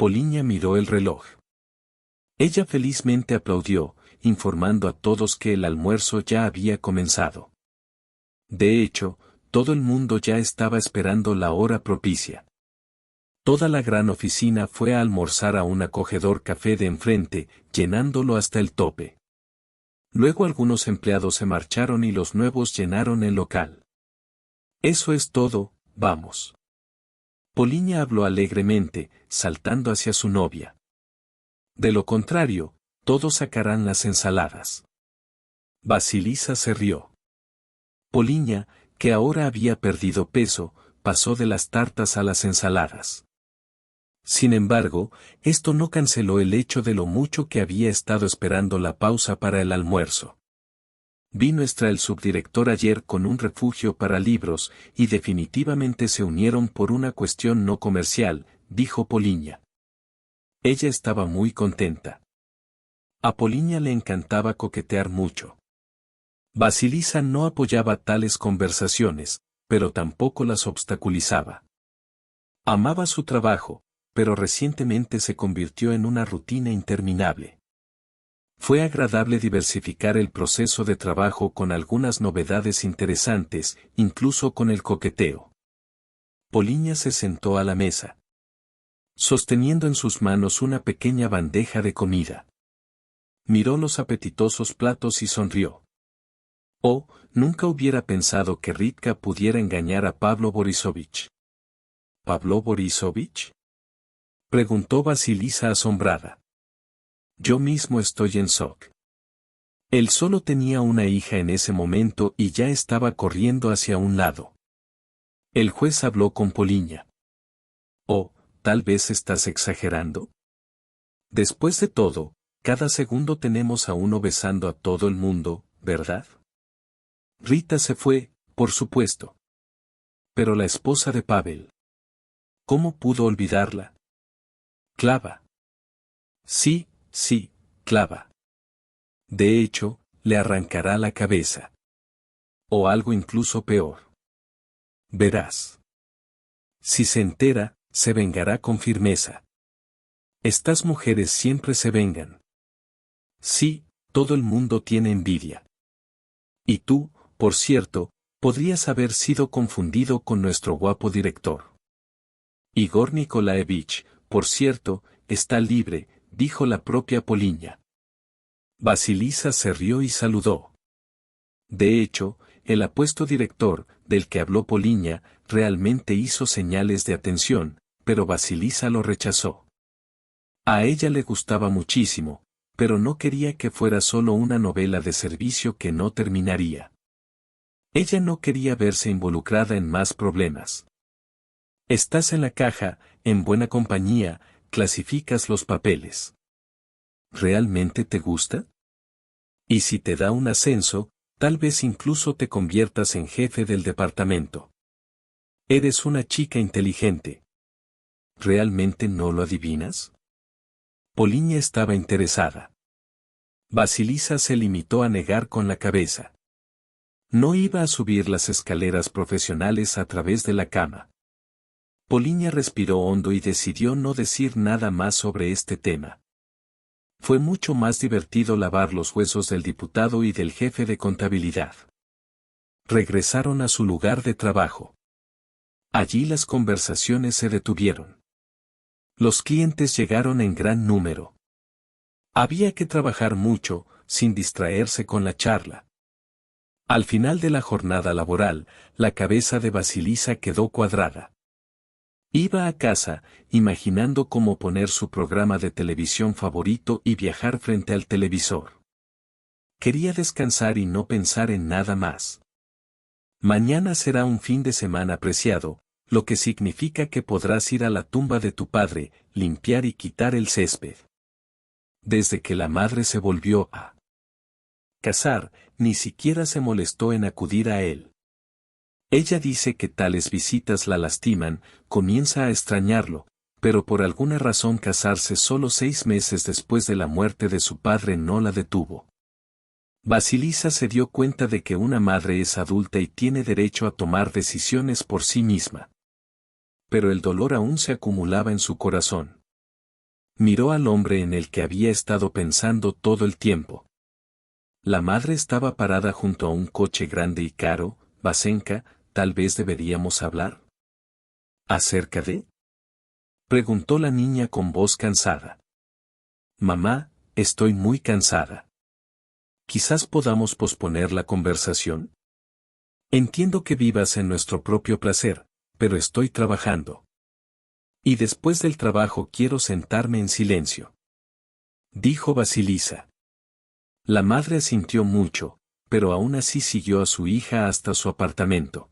Poliña miró el reloj. Ella felizmente aplaudió, informando a todos que el almuerzo ya había comenzado. De hecho, todo el mundo ya estaba esperando la hora propicia. Toda la gran oficina fue a almorzar a un acogedor café de enfrente, llenándolo hasta el tope. Luego algunos empleados se marcharon y los nuevos llenaron el local. Eso es todo, vamos. Poliña habló alegremente, saltando hacia su novia. De lo contrario, todos sacarán las ensaladas. Basilisa se rió. Poliña, que ahora había perdido peso, pasó de las tartas a las ensaladas. Sin embargo, esto no canceló el hecho de lo mucho que había estado esperando la pausa para el almuerzo. Vi nuestra el subdirector ayer con un refugio para libros, y definitivamente se unieron por una cuestión no comercial, dijo Poliña. Ella estaba muy contenta. A Poliña le encantaba coquetear mucho. Basilisa no apoyaba tales conversaciones, pero tampoco las obstaculizaba. Amaba su trabajo, pero recientemente se convirtió en una rutina interminable. Fue agradable diversificar el proceso de trabajo con algunas novedades interesantes, incluso con el coqueteo. Poliña se sentó a la mesa, sosteniendo en sus manos una pequeña bandeja de comida. Miró los apetitosos platos y sonrió. Oh, nunca hubiera pensado que Ritka pudiera engañar a Pablo Borisovich. ¿Pablo Borisovich?, preguntó Basilisa asombrada. Yo mismo estoy en shock. Él solo tenía una hija en ese momento y ya estaba corriendo hacia un lado. El juez habló con Poliña. Oh, tal vez estás exagerando. Después de todo, cada segundo tenemos a uno besando a todo el mundo, ¿verdad? Rita se fue, por supuesto. Pero la esposa de Pavel. ¿Cómo pudo olvidarla? Clava. Sí, Clava. De hecho, le arrancará la cabeza. O algo incluso peor. Verás. Si se entera, se vengará con firmeza. Estas mujeres siempre se vengan. Sí, todo el mundo tiene envidia. Y tú, por cierto, podrías haber sido confundido con nuestro guapo director. Igor Nikolaevich, por cierto, está libre, dijo la propia Poliña. Basilisa se rió y saludó. De hecho, el apuesto director, del que habló Poliña, realmente hizo señales de atención, pero Basilisa lo rechazó. A ella le gustaba muchísimo, pero no quería que fuera solo una novela de servicio que no terminaría. Ella no quería verse involucrada en más problemas. Estás en la caja, en buena compañía, clasificas los papeles. ¿Realmente te gusta? Y si te da un ascenso, tal vez incluso te conviertas en jefe del departamento. Eres una chica inteligente. ¿Realmente no lo adivinas? Poliña estaba interesada. Basilisa se limitó a negar con la cabeza. No iba a subir las escaleras profesionales a través de la cama. Poliña respiró hondo y decidió no decir nada más sobre este tema. Fue mucho más divertido lavar los huesos del diputado y del jefe de contabilidad. Regresaron a su lugar de trabajo. Allí las conversaciones se detuvieron. Los clientes llegaron en gran número. Había que trabajar mucho, sin distraerse con la charla. Al final de la jornada laboral, la cabeza de Basilisa quedó cuadrada. Iba a casa, imaginando cómo poner su programa de televisión favorito y viajar frente al televisor. Quería descansar y no pensar en nada más. Mañana será un fin de semana preciado, lo que significa que podrás ir a la tumba de tu padre, limpiar y quitar el césped. Desde que la madre se volvió a casar, ni siquiera se molestó en acudir a él. Ella dice que tales visitas la lastiman, comienza a extrañarlo, pero por alguna razón casarse solo 6 meses después de la muerte de su padre no la detuvo. Basilisa se dio cuenta de que una madre es adulta y tiene derecho a tomar decisiones por sí misma. Pero el dolor aún se acumulaba en su corazón. Miró al hombre en el que había estado pensando todo el tiempo. La madre estaba parada junto a un coche grande y caro. Vasenka, tal vez deberíamos hablar. ¿Acerca de? Preguntó la niña con voz cansada. Mamá, estoy muy cansada. Quizás podamos posponer la conversación. Entiendo que vivas en nuestro propio placer, pero estoy trabajando. Y después del trabajo quiero sentarme en silencio. Dijo Vasilisa. La madre asintió mucho, pero aún así siguió a su hija hasta su apartamento.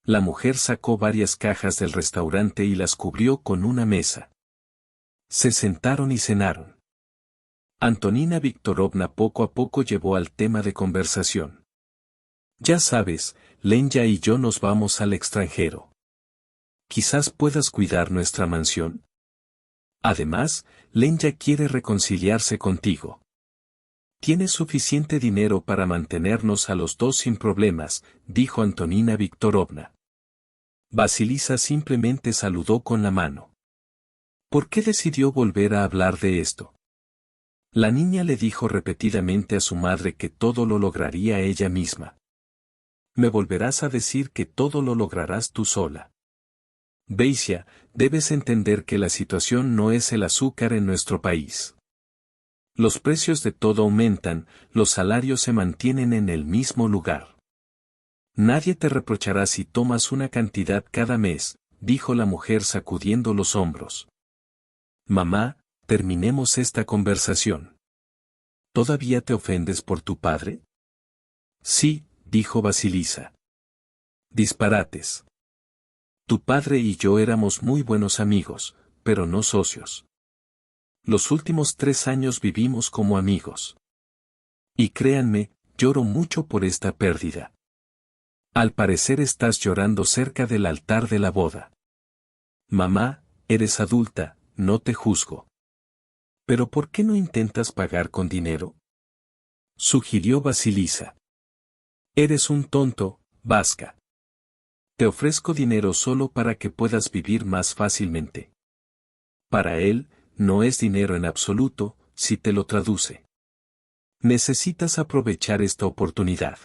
La mujer sacó varias cajas del restaurante y las cubrió con una mesa. Se sentaron y cenaron. Antonina Viktorovna poco a poco llevó al tema de conversación. Ya sabes, Lenya y yo nos vamos al extranjero. Quizás puedas cuidar nuestra mansión. Además, Lenya quiere reconciliarse contigo. Tienes suficiente dinero para mantenernos a los dos sin problemas, dijo Antonina Viktorovna. Vasilisa simplemente saludó con la mano. ¿Por qué decidió volver a hablar de esto? La niña le dijo repetidamente a su madre que todo lo lograría ella misma. Me volverás a decir que todo lo lograrás tú sola. Beisia, debes entender que la situación no es el azúcar en nuestro país. Los precios de todo aumentan, los salarios se mantienen en el mismo lugar. Nadie te reprochará si tomas una cantidad cada mes, dijo la mujer sacudiendo los hombros. Mamá, terminemos esta conversación. ¿Todavía te ofendes por tu padre? Sí, dijo Vasilisa. Disparates. Tu padre y yo éramos muy buenos amigos, pero no socios. Los últimos 3 años vivimos como amigos. Y créanme, lloro mucho por esta pérdida. Al parecer estás llorando cerca del altar de la boda. Mamá, eres adulta, no te juzgo. ¿Pero por qué no intentas pagar con dinero? Sugirió Vasilisa. Eres un tonto, Vaska. Te ofrezco dinero solo para que puedas vivir más fácilmente. Para él, no es dinero en absoluto, si te lo traduce. Necesitas aprovechar esta oportunidad.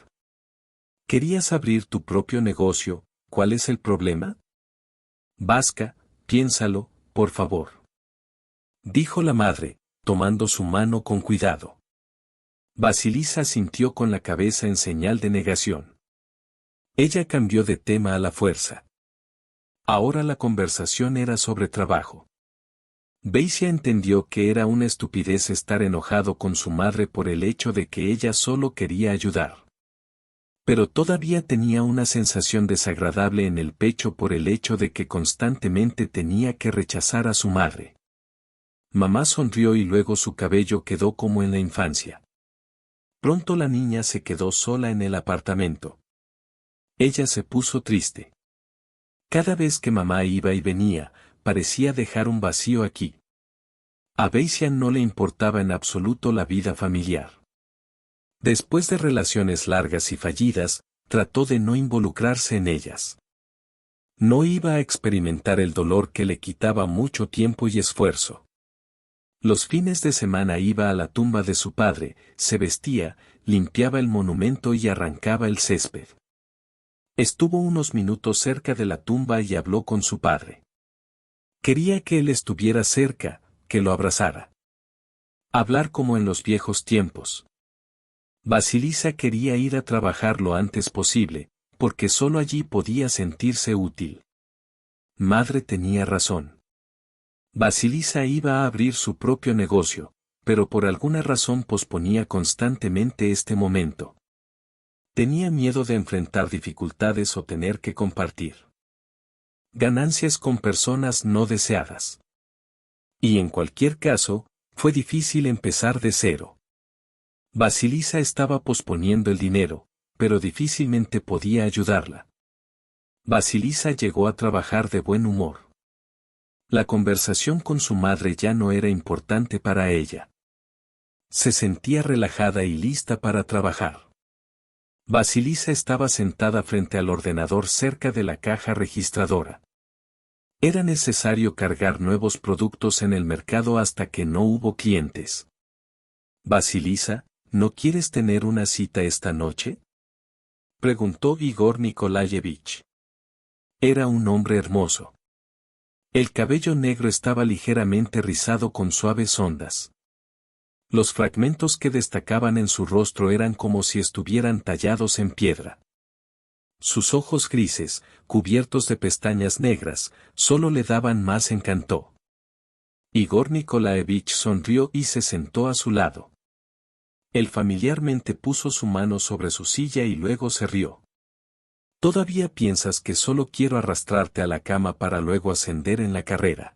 Querías abrir tu propio negocio, ¿cuál es el problema? Vaska, piénsalo, por favor. Dijo la madre, tomando su mano con cuidado. Vasilisa asintió con la cabeza en señal de negación. Ella cambió de tema a la fuerza. Ahora la conversación era sobre trabajo. Beisia entendió que era una estupidez estar enojado con su madre por el hecho de que ella solo quería ayudar. Pero todavía tenía una sensación desagradable en el pecho por el hecho de que constantemente tenía que rechazar a su madre. Mamá sonrió y luego su cabello quedó como en la infancia. Pronto la niña se quedó sola en el apartamento. Ella se puso triste. Cada vez que mamá iba y venía, parecía dejar un vacío aquí. A Beisia no le importaba en absoluto la vida familiar. Después de relaciones largas y fallidas, trató de no involucrarse en ellas. No iba a experimentar el dolor que le quitaba mucho tiempo y esfuerzo. Los fines de semana iba a la tumba de su padre, se vestía, limpiaba el monumento y arrancaba el césped. Estuvo unos minutos cerca de la tumba y habló con su padre. Quería que él estuviera cerca, que lo abrazara. Hablar como en los viejos tiempos. Vasilisa quería ir a trabajar lo antes posible, porque solo allí podía sentirse útil. Madre tenía razón. Vasilisa iba a abrir su propio negocio, pero por alguna razón posponía constantemente este momento. Tenía miedo de enfrentar dificultades o tener que compartir ganancias con personas no deseadas. Y en cualquier caso, fue difícil empezar de cero. Vasilisa estaba posponiendo el dinero, pero difícilmente podía ayudarla. Vasilisa llegó a trabajar de buen humor. La conversación con su madre ya no era importante para ella. Se sentía relajada y lista para trabajar. Vasilisa estaba sentada frente al ordenador cerca de la caja registradora. Era necesario cargar nuevos productos en el mercado hasta que no hubo clientes. Basilisa, ¿no quieres tener una cita esta noche? Preguntó Igor Nikolayevich. Era un hombre hermoso. El cabello negro estaba ligeramente rizado con suaves ondas. Los fragmentos que destacaban en su rostro eran como si estuvieran tallados en piedra. Sus ojos grises, cubiertos de pestañas negras, solo le daban más encanto. Igor Nikolaevich sonrió y se sentó a su lado. Él familiarmente puso su mano sobre su silla y luego se rió. ¿Todavía piensas que solo quiero arrastrarte a la cama para luego ascender en la carrera?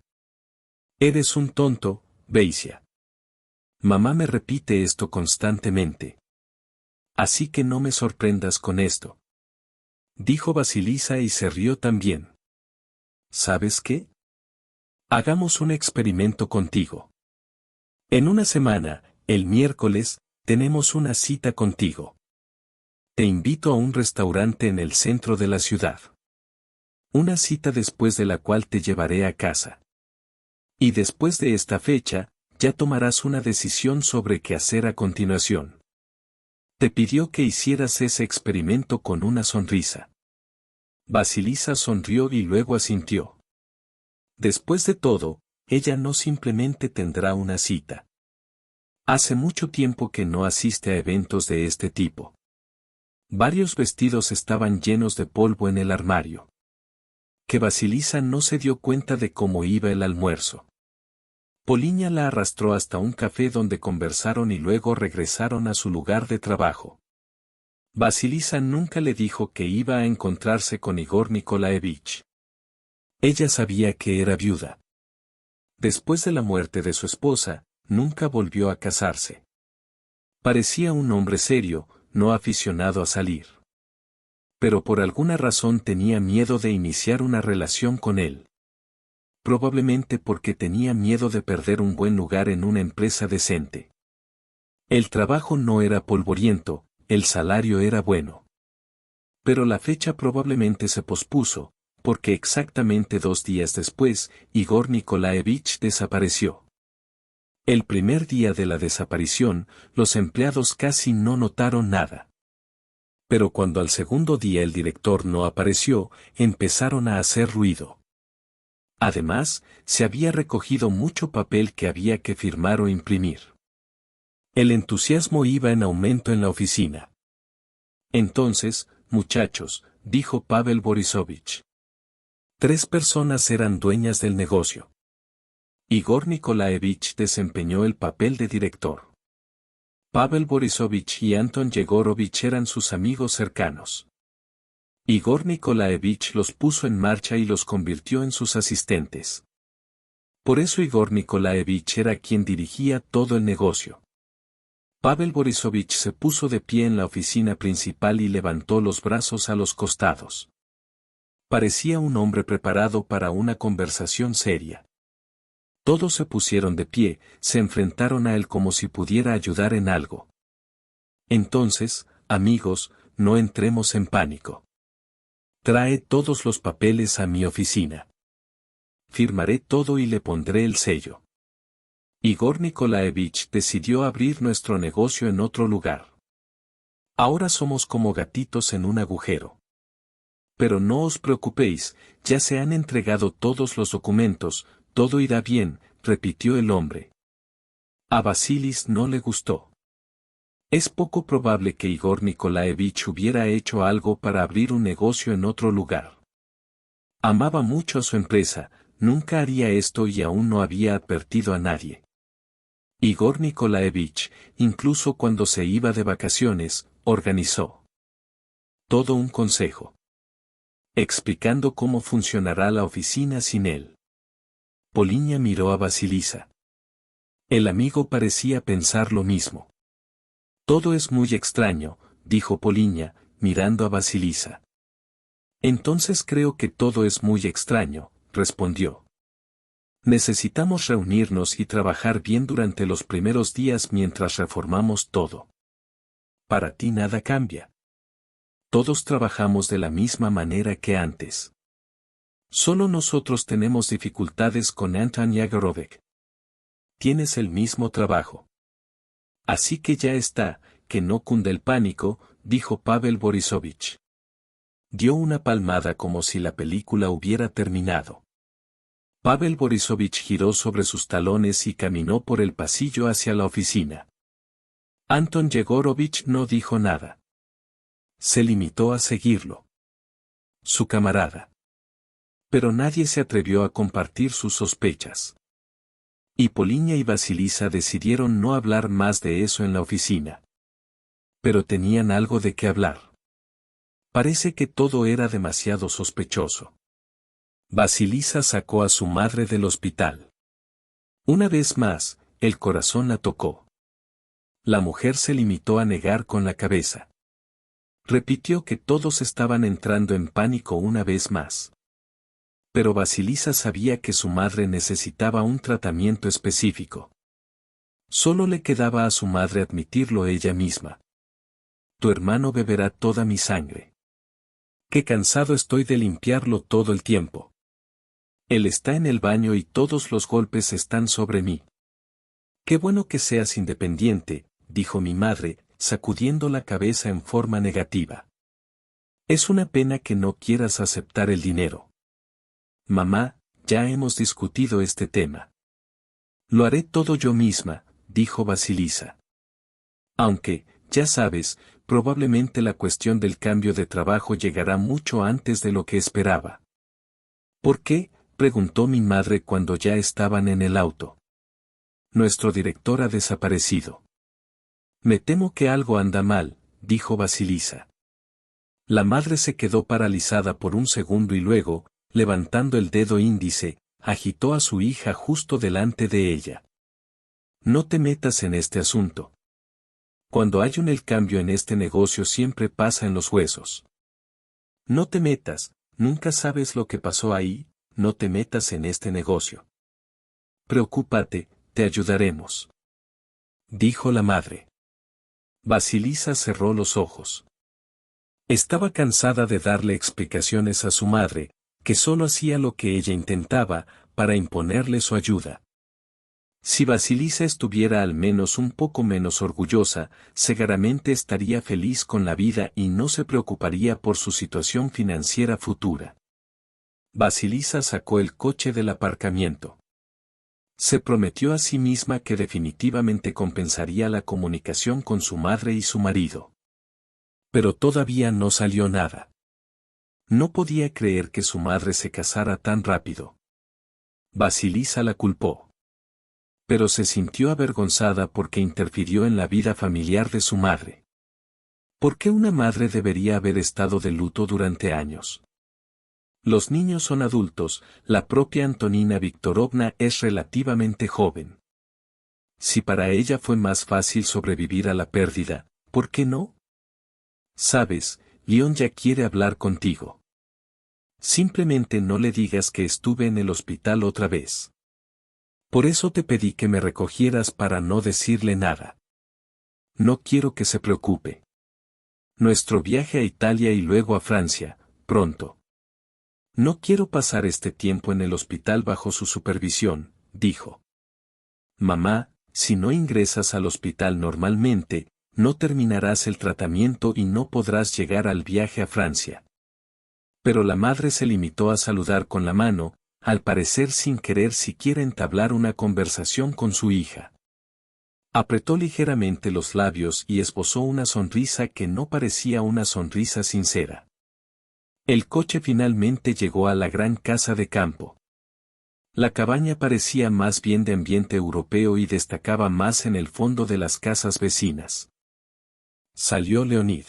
Eres un tonto, Beisia. Mamá me repite esto constantemente. Así que no me sorprendas con esto. Dijo Basilisa y se rió también. ¿Sabes qué? Hagamos un experimento contigo. En una semana, el miércoles, tenemos una cita contigo. Te invito a un restaurante en el centro de la ciudad. Una cita después de la cual te llevaré a casa. Y después de esta fecha, ya tomarás una decisión sobre qué hacer a continuación. Te pidió que hicieras ese experimento con una sonrisa. Basilisa sonrió y luego asintió. Después de todo, ella no simplemente tendrá una cita. Hace mucho tiempo que no asiste a eventos de este tipo. Varios vestidos estaban llenos de polvo en el armario. Que Basilisa no se dio cuenta de cómo iba el almuerzo. Poliña la arrastró hasta un café donde conversaron y luego regresaron a su lugar de trabajo. Basilisa nunca le dijo que iba a encontrarse con Igor Nikolaevich. Ella sabía que era viuda. Después de la muerte de su esposa, nunca volvió a casarse. Parecía un hombre serio, no aficionado a salir. Pero por alguna razón tenía miedo de iniciar una relación con él. Probablemente porque tenía miedo de perder un buen lugar en una empresa decente. El trabajo no era polvoriento, el salario era bueno. Pero la fecha probablemente se pospuso, porque exactamente 2 días después, Igor Nikolaevich desapareció. El primer día de la desaparición, los empleados casi no notaron nada. Pero cuando al segundo día el director no apareció, empezaron a hacer ruido. Además, se había recogido mucho papel que había que firmar o imprimir. El entusiasmo iba en aumento en la oficina. Entonces, muchachos, dijo Pavel Borisovich. 3 personas eran dueñas del negocio. Igor Nikolaevich desempeñó el papel de director. Pavel Borisovich y Anton Yegorovich eran sus amigos cercanos. Igor Nikolaevich los puso en marcha y los convirtió en sus asistentes. Por eso Igor Nikolaevich era quien dirigía todo el negocio. Pavel Borisovich se puso de pie en la oficina principal y levantó los brazos a los costados. Parecía un hombre preparado para una conversación seria. Todos se pusieron de pie, se enfrentaron a él como si pudiera ayudar en algo. Entonces, amigos, no entremos en pánico. Trae todos los papeles a mi oficina. Firmaré todo y le pondré el sello. Igor Nikolaevich decidió abrir nuestro negocio en otro lugar. Ahora somos como gatitos en un agujero. Pero no os preocupéis, ya se han entregado todos los documentos, todo irá bien, repitió el hombre. A Basilis no le gustó. Es poco probable que Igor Nikolaevich hubiera hecho algo para abrir un negocio en otro lugar. Amaba mucho a su empresa, nunca haría esto y aún no había advertido a nadie. Igor Nikolaevich, incluso cuando se iba de vacaciones, organizó todo un consejo, explicando cómo funcionará la oficina sin él. Poliña miró a Basilisa. El amigo parecía pensar lo mismo. Todo es muy extraño, dijo Poliña, mirando a Basilisa. Entonces creo que todo es muy extraño, respondió. Necesitamos reunirnos y trabajar bien durante los primeros días mientras reformamos todo. Para ti nada cambia. Todos trabajamos de la misma manera que antes. Solo nosotros tenemos dificultades con Anton Yagorovek. Tienes el mismo trabajo. Así que ya está, que no cunde el pánico, dijo Pavel Borisovich. Dio una palmada como si la película hubiera terminado. Pavel Borisovich giró sobre sus talones y caminó por el pasillo hacia la oficina. Anton Yegorovich no dijo nada. Se limitó a seguirlo. Su camarada. Pero nadie se atrevió a compartir sus sospechas. Y Polinia y Vasilisa decidieron no hablar más de eso en la oficina. Pero tenían algo de qué hablar. Parece que todo era demasiado sospechoso. Vasilisa sacó a su madre del hospital. Una vez más, el corazón la tocó. La mujer se limitó a negar con la cabeza. Repitió que todos estaban entrando en pánico una vez más. Pero Vasilisa sabía que su madre necesitaba un tratamiento específico. Solo le quedaba a su madre admitirlo ella misma. Tu hermano beberá toda mi sangre. Qué cansado estoy de limpiarlo todo el tiempo. Él está en el baño y todos los golpes están sobre mí. Qué bueno que seas independiente, dijo mi madre, sacudiendo la cabeza en forma negativa. Es una pena que no quieras aceptar el dinero. Mamá, ya hemos discutido este tema. Lo haré todo yo misma, dijo Vasilisa. Aunque, ya sabes, probablemente la cuestión del cambio de trabajo llegará mucho antes de lo que esperaba. ¿Por qué?, preguntó mi madre cuando ya estaban en el auto. Nuestro director ha desaparecido. Me temo que algo anda mal, dijo Vasilisa. La madre se quedó paralizada por un segundo y luego, levantando el dedo índice, agitó a su hija justo delante de ella. No te metas en este asunto. Cuando hay el cambio en este negocio siempre pasa en los huesos. No te metas, nunca sabes lo que pasó ahí, no te metas en este negocio. Preocúpate, te ayudaremos. Dijo la madre. Vasilisa cerró los ojos. Estaba cansada de darle explicaciones a su madre, que solo hacía lo que ella intentaba, para imponerle su ayuda. Si Vasilisa estuviera al menos un poco menos orgullosa, seguramente estaría feliz con la vida y no se preocuparía por su situación financiera futura. Vasilisa sacó el coche del aparcamiento. Se prometió a sí misma que definitivamente compensaría la comunicación con su madre y su marido. Pero todavía no salió nada. No podía creer que su madre se casara tan rápido. Vasilisa la culpó. Pero se sintió avergonzada porque interfirió en la vida familiar de su madre. ¿Por qué una madre debería haber estado de luto durante años? Los niños son adultos, la propia Antonina Viktorovna es relativamente joven. Si para ella fue más fácil sobrevivir a la pérdida, ¿por qué no? Sabes, León ya quiere hablar contigo. Simplemente no le digas que estuve en el hospital otra vez. Por eso te pedí que me recogieras para no decirle nada. No quiero que se preocupe. Nuestro viaje a Italia y luego a Francia, pronto. No quiero pasar este tiempo en el hospital bajo su supervisión, dijo. Mamá, si no ingresas al hospital normalmente, no terminarás el tratamiento y no podrás llegar al viaje a Francia. Pero la madre se limitó a saludar con la mano, al parecer sin querer siquiera entablar una conversación con su hija. Apretó ligeramente los labios y esbozó una sonrisa que no parecía una sonrisa sincera. El coche finalmente llegó a la gran casa de campo. La cabaña parecía más bien de ambiente europeo y destacaba más en el fondo de las casas vecinas. Salió Leonid.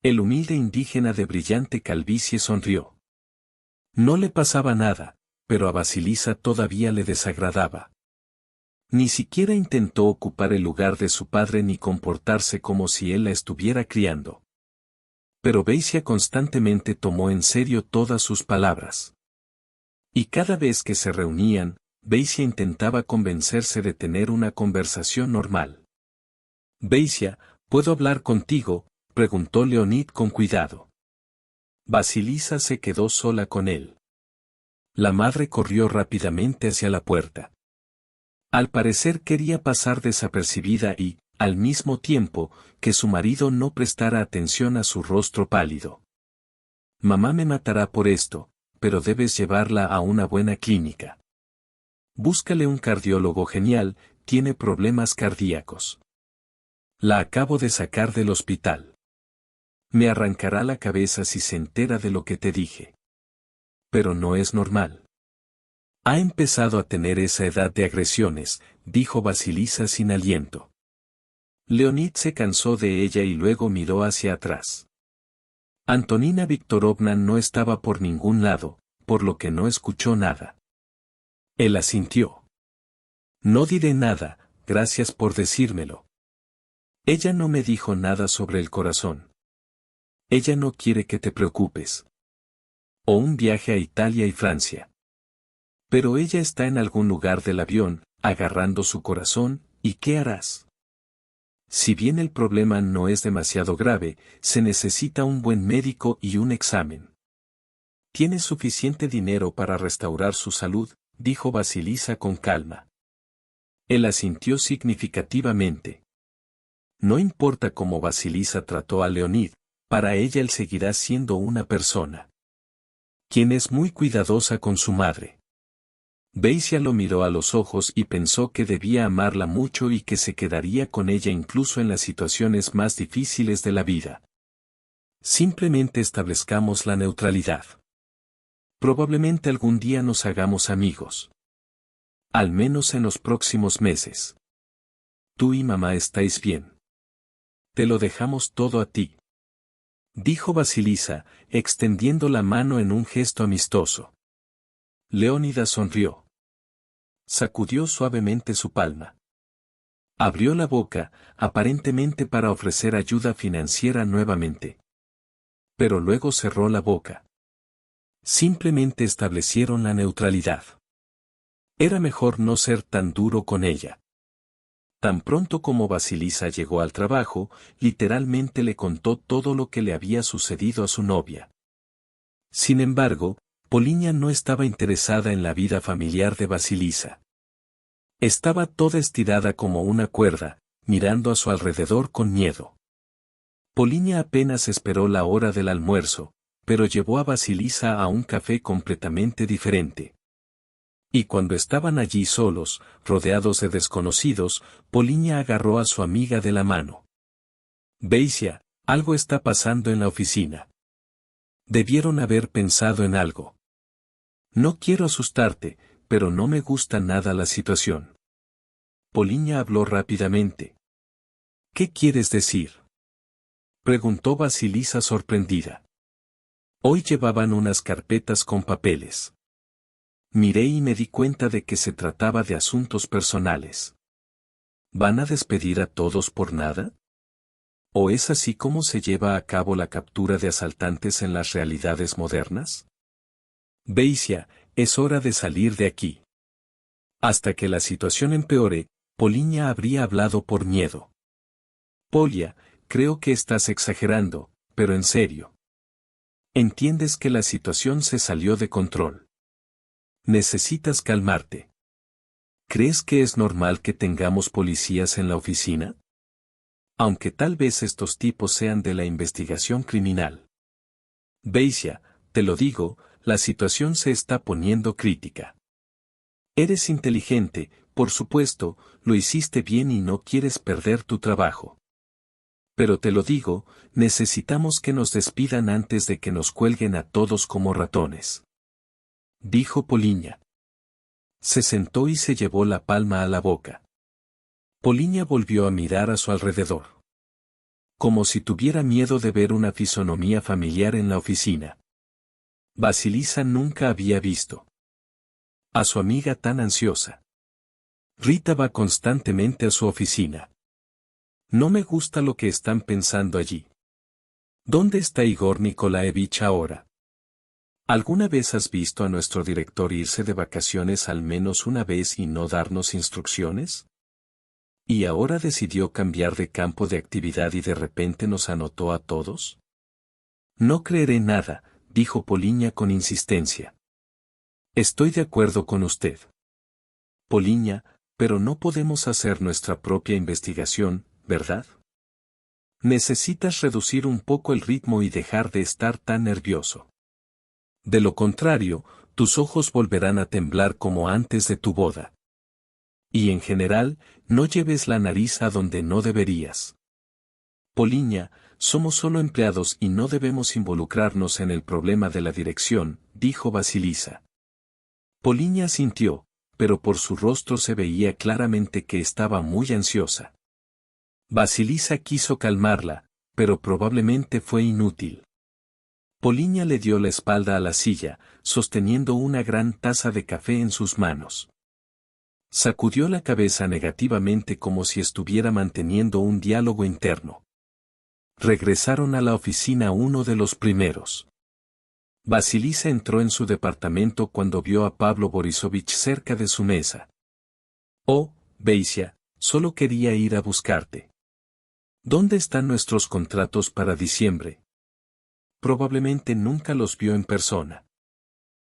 El humilde indígena de brillante calvicie sonrió. No le pasaba nada, pero a Vasilisa todavía le desagradaba. Ni siquiera intentó ocupar el lugar de su padre ni comportarse como si él la estuviera criando. Pero Beisia constantemente tomó en serio todas sus palabras. Y cada vez que se reunían, Beisia intentaba convencerse de tener una conversación normal. Beisia, ¿puedo hablar contigo?, preguntó Leonid con cuidado. Vasilisa se quedó sola con él. La madre corrió rápidamente hacia la puerta. Al parecer quería pasar desapercibida y, al mismo tiempo, que su marido no prestara atención a su rostro pálido. Mamá me matará por esto, pero debes llevarla a una buena clínica. Búscale un cardiólogo genial, tiene problemas cardíacos. La acabo de sacar del hospital. Me arrancará la cabeza si se entera de lo que te dije. Pero no es normal. Ha empezado a tener esa edad de agresiones, dijo Vasilisa sin aliento. Leonid se cansó de ella y luego miró hacia atrás. Antonina Viktorovna no estaba por ningún lado, por lo que no escuchó nada. Él asintió. No diré nada, gracias por decírmelo. Ella no me dijo nada sobre el corazón. Ella no quiere que te preocupes. O un viaje a Italia y Francia. Pero ella está en algún lugar del avión, agarrando su corazón, ¿y qué harás? Si bien el problema no es demasiado grave, se necesita un buen médico y un examen. Tienes suficiente dinero para restaurar su salud, dijo Vasilisa con calma. Él asintió significativamente. No importa cómo Vasilisa trató a Leonid, para ella él seguirá siendo una persona. Quien es muy cuidadosa con su madre. Beisia lo miró a los ojos y pensó que debía amarla mucho y que se quedaría con ella incluso en las situaciones más difíciles de la vida. Simplemente establezcamos la neutralidad. Probablemente algún día nos hagamos amigos. Al menos en los próximos meses. Tú y mamá estáis bien. Te lo dejamos todo a ti. Dijo Vasilisa, extendiendo la mano en un gesto amistoso. Leónida sonrió. Sacudió suavemente su palma. Abrió la boca, aparentemente para ofrecer ayuda financiera nuevamente. Pero luego cerró la boca. Simplemente establecieron la neutralidad. Era mejor no ser tan duro con ella. Tan pronto como Vasilisa llegó al trabajo, literalmente le contó todo lo que le había sucedido a su novia. Sin embargo, Polinia no estaba interesada en la vida familiar de Vasilisa. Estaba toda estirada como una cuerda, mirando a su alrededor con miedo. Polinia apenas esperó la hora del almuerzo, pero llevó a Vasilisa a un café completamente diferente. Y cuando estaban allí solos, rodeados de desconocidos, Polinia agarró a su amiga de la mano. Beisia, algo está pasando en la oficina. Debieron haber pensado en algo. No quiero asustarte, pero no me gusta nada la situación. Polinia habló rápidamente. ¿Qué quieres decir? Preguntó Vasilisa sorprendida. Hoy llevaban unas carpetas con papeles. Miré y me di cuenta de que se trataba de asuntos personales. ¿Van a despedir a todos por nada? ¿O es así como se lleva a cabo la captura de asaltantes en las realidades modernas? Beisia, es hora de salir de aquí. Hasta que la situación empeore, Polinia habría hablado por miedo. Polia, creo que estás exagerando, pero en serio. Entiendes que la situación se salió de control. Necesitas calmarte. ¿Crees que es normal que tengamos policías en la oficina? Aunque tal vez estos tipos sean de la investigación criminal. Beisia, te lo digo, la situación se está poniendo crítica. Eres inteligente, por supuesto, lo hiciste bien y no quieres perder tu trabajo. Pero te lo digo, necesitamos que nos despidan antes de que nos cuelguen a todos como ratones. Dijo Polinia. Se sentó y se llevó la palma a la boca. Polinia volvió a mirar a su alrededor. Como si tuviera miedo de ver una fisonomía familiar en la oficina. Vasilisa nunca había visto a su amiga tan ansiosa. Rita va constantemente a su oficina. No me gusta lo que están pensando allí. ¿Dónde está Igor Nikolaevich ahora? ¿Alguna vez has visto a nuestro director irse de vacaciones al menos una vez y no darnos instrucciones? ¿Y ahora decidió cambiar de campo de actividad y de repente nos anotó a todos? No creeré nada, dijo Polinia con insistencia. Estoy de acuerdo con usted, Poliña, pero no podemos hacer nuestra propia investigación, ¿verdad? Necesitas reducir un poco el ritmo y dejar de estar tan nervioso. De lo contrario, tus ojos volverán a temblar como antes de tu boda. Y en general, no lleves la nariz a donde no deberías. Poliña, somos solo empleados y no debemos involucrarnos en el problema de la dirección, dijo Basilisa. Poliña asintió, pero por su rostro se veía claramente que estaba muy ansiosa. Basilisa quiso calmarla, pero probablemente fue inútil. Poliña le dio la espalda a la silla, sosteniendo una gran taza de café en sus manos. Sacudió la cabeza negativamente como si estuviera manteniendo un diálogo interno. Regresaron a la oficina uno de los primeros. Basilisa entró en su departamento cuando vio a Pablo Borisovich cerca de su mesa. Oh, Beisia, solo quería ir a buscarte. ¿Dónde están nuestros contratos para diciembre? Probablemente nunca los vio en persona.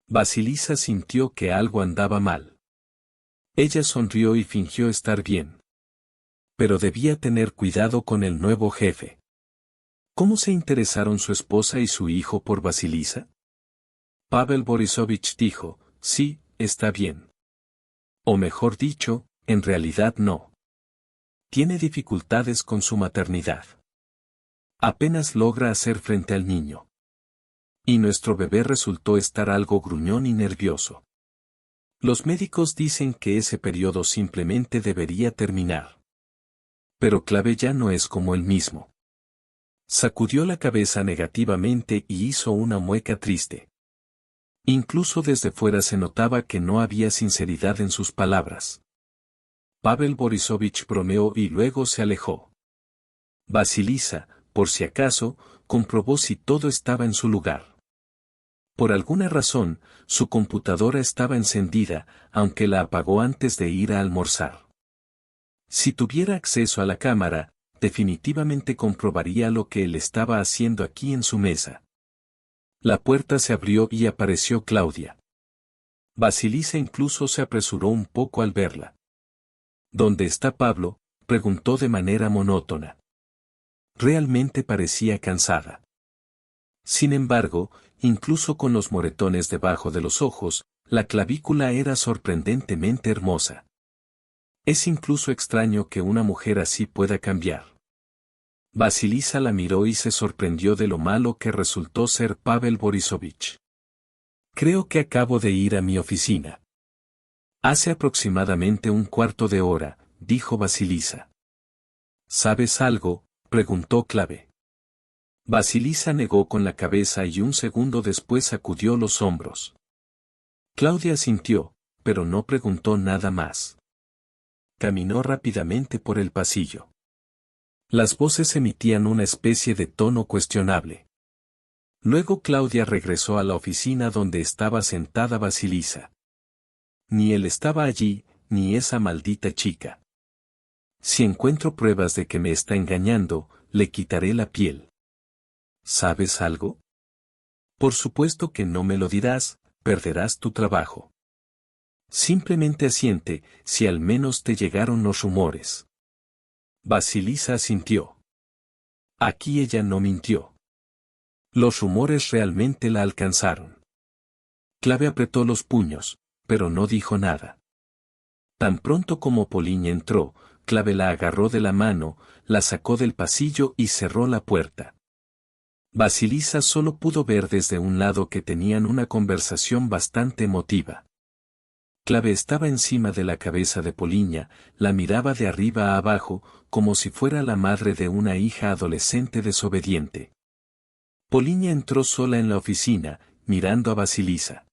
Basilisa sintió que algo andaba mal. Ella sonrió y fingió estar bien. Pero debía tener cuidado con el nuevo jefe. ¿Cómo se interesaron su esposa y su hijo por Basilisa? Pavel Borisovich dijo, sí, está bien. O mejor dicho, en realidad no. Tiene dificultades con su maternidad. Apenas logra hacer frente al niño. Y nuestro bebé resultó estar algo gruñón y nervioso. Los médicos dicen que ese periodo simplemente debería terminar. Pero Clave ya no es como el mismo. Sacudió la cabeza negativamente y hizo una mueca triste. Incluso desde fuera se notaba que no había sinceridad en sus palabras. Pavel Borisovich bromeó y luego se alejó. Basilisa, por si acaso, comprobó si todo estaba en su lugar. Por alguna razón, su computadora estaba encendida, aunque la apagó antes de ir a almorzar. Si tuviera acceso a la cámara, definitivamente comprobaría lo que él estaba haciendo aquí en su mesa. La puerta se abrió y apareció Claudia. Basilisa incluso se apresuró un poco al verla. ¿Dónde está Pablo?, preguntó de manera monótona. Realmente parecía cansada. Sin embargo, incluso con los moretones debajo de los ojos, la clavícula era sorprendentemente hermosa. Es incluso extraño que una mujer así pueda cambiar. Basilisa la miró y se sorprendió de lo malo que resultó ser Pavel Borisovich. Creo que acabo de ir a mi oficina. Hace aproximadamente un cuarto de hora, dijo Basilisa. ¿Sabes algo?, preguntó Clave. Basilisa negó con la cabeza y un segundo después sacudió los hombros. Claudia asintió, pero no preguntó nada más. Caminó rápidamente por el pasillo. Las voces emitían una especie de tono cuestionable. Luego Claudia regresó a la oficina donde estaba sentada Basilisa. Ni él estaba allí, ni esa maldita chica. Si encuentro pruebas de que me está engañando, le quitaré la piel. ¿Sabes algo? Por supuesto que no me lo dirás, perderás tu trabajo. Simplemente asiente, si al menos te llegaron los rumores. Basilisa asintió. Aquí ella no mintió. Los rumores realmente la alcanzaron. Clave apretó los puños, pero no dijo nada. Tan pronto como Poliña entró, Clave la agarró de la mano, la sacó del pasillo y cerró la puerta. Basilisa solo pudo ver desde un lado que tenían una conversación bastante emotiva. Clave estaba encima de la cabeza de Poliña, la miraba de arriba a abajo, como si fuera la madre de una hija adolescente desobediente. Poliña entró sola en la oficina, mirando a Basilisa.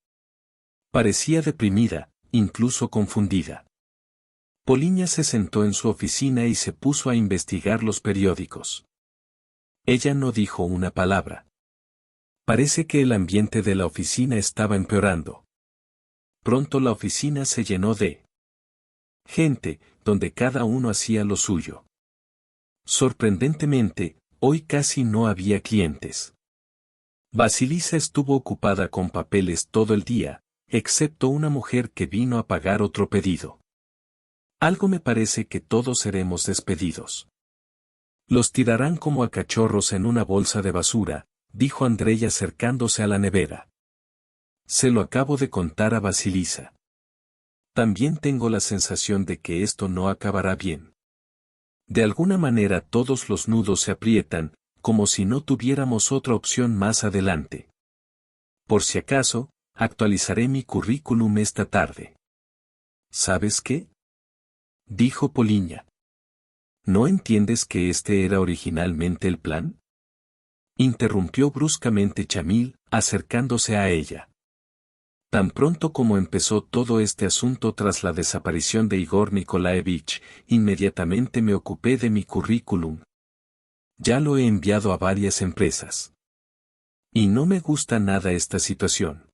Parecía deprimida, incluso confundida. Poliña se sentó en su oficina y se puso a investigar los periódicos. Ella no dijo una palabra. Parece que el ambiente de la oficina estaba empeorando. Pronto la oficina se llenó de gente, donde cada uno hacía lo suyo. Sorprendentemente, hoy casi no había clientes. Basilisa estuvo ocupada con papeles todo el día, excepto una mujer que vino a pagar otro pedido. Algo me parece que todos seremos despedidos. Los tirarán como a cachorros en una bolsa de basura, dijo Andrea acercándose a la nevera. Se lo acabo de contar a Vasilisa. También tengo la sensación de que esto no acabará bien. De alguna manera todos los nudos se aprietan, como si no tuviéramos otra opción más adelante. Por si acaso, actualizaré mi currículum esta tarde. ¿Sabes qué?, dijo Poliña. ¿No entiendes que este era originalmente el plan?, interrumpió bruscamente Chamil, acercándose a ella. Tan pronto como empezó todo este asunto tras la desaparición de Igor Nikolaevich, inmediatamente me ocupé de mi currículum. Ya lo he enviado a varias empresas. Y no me gusta nada esta situación.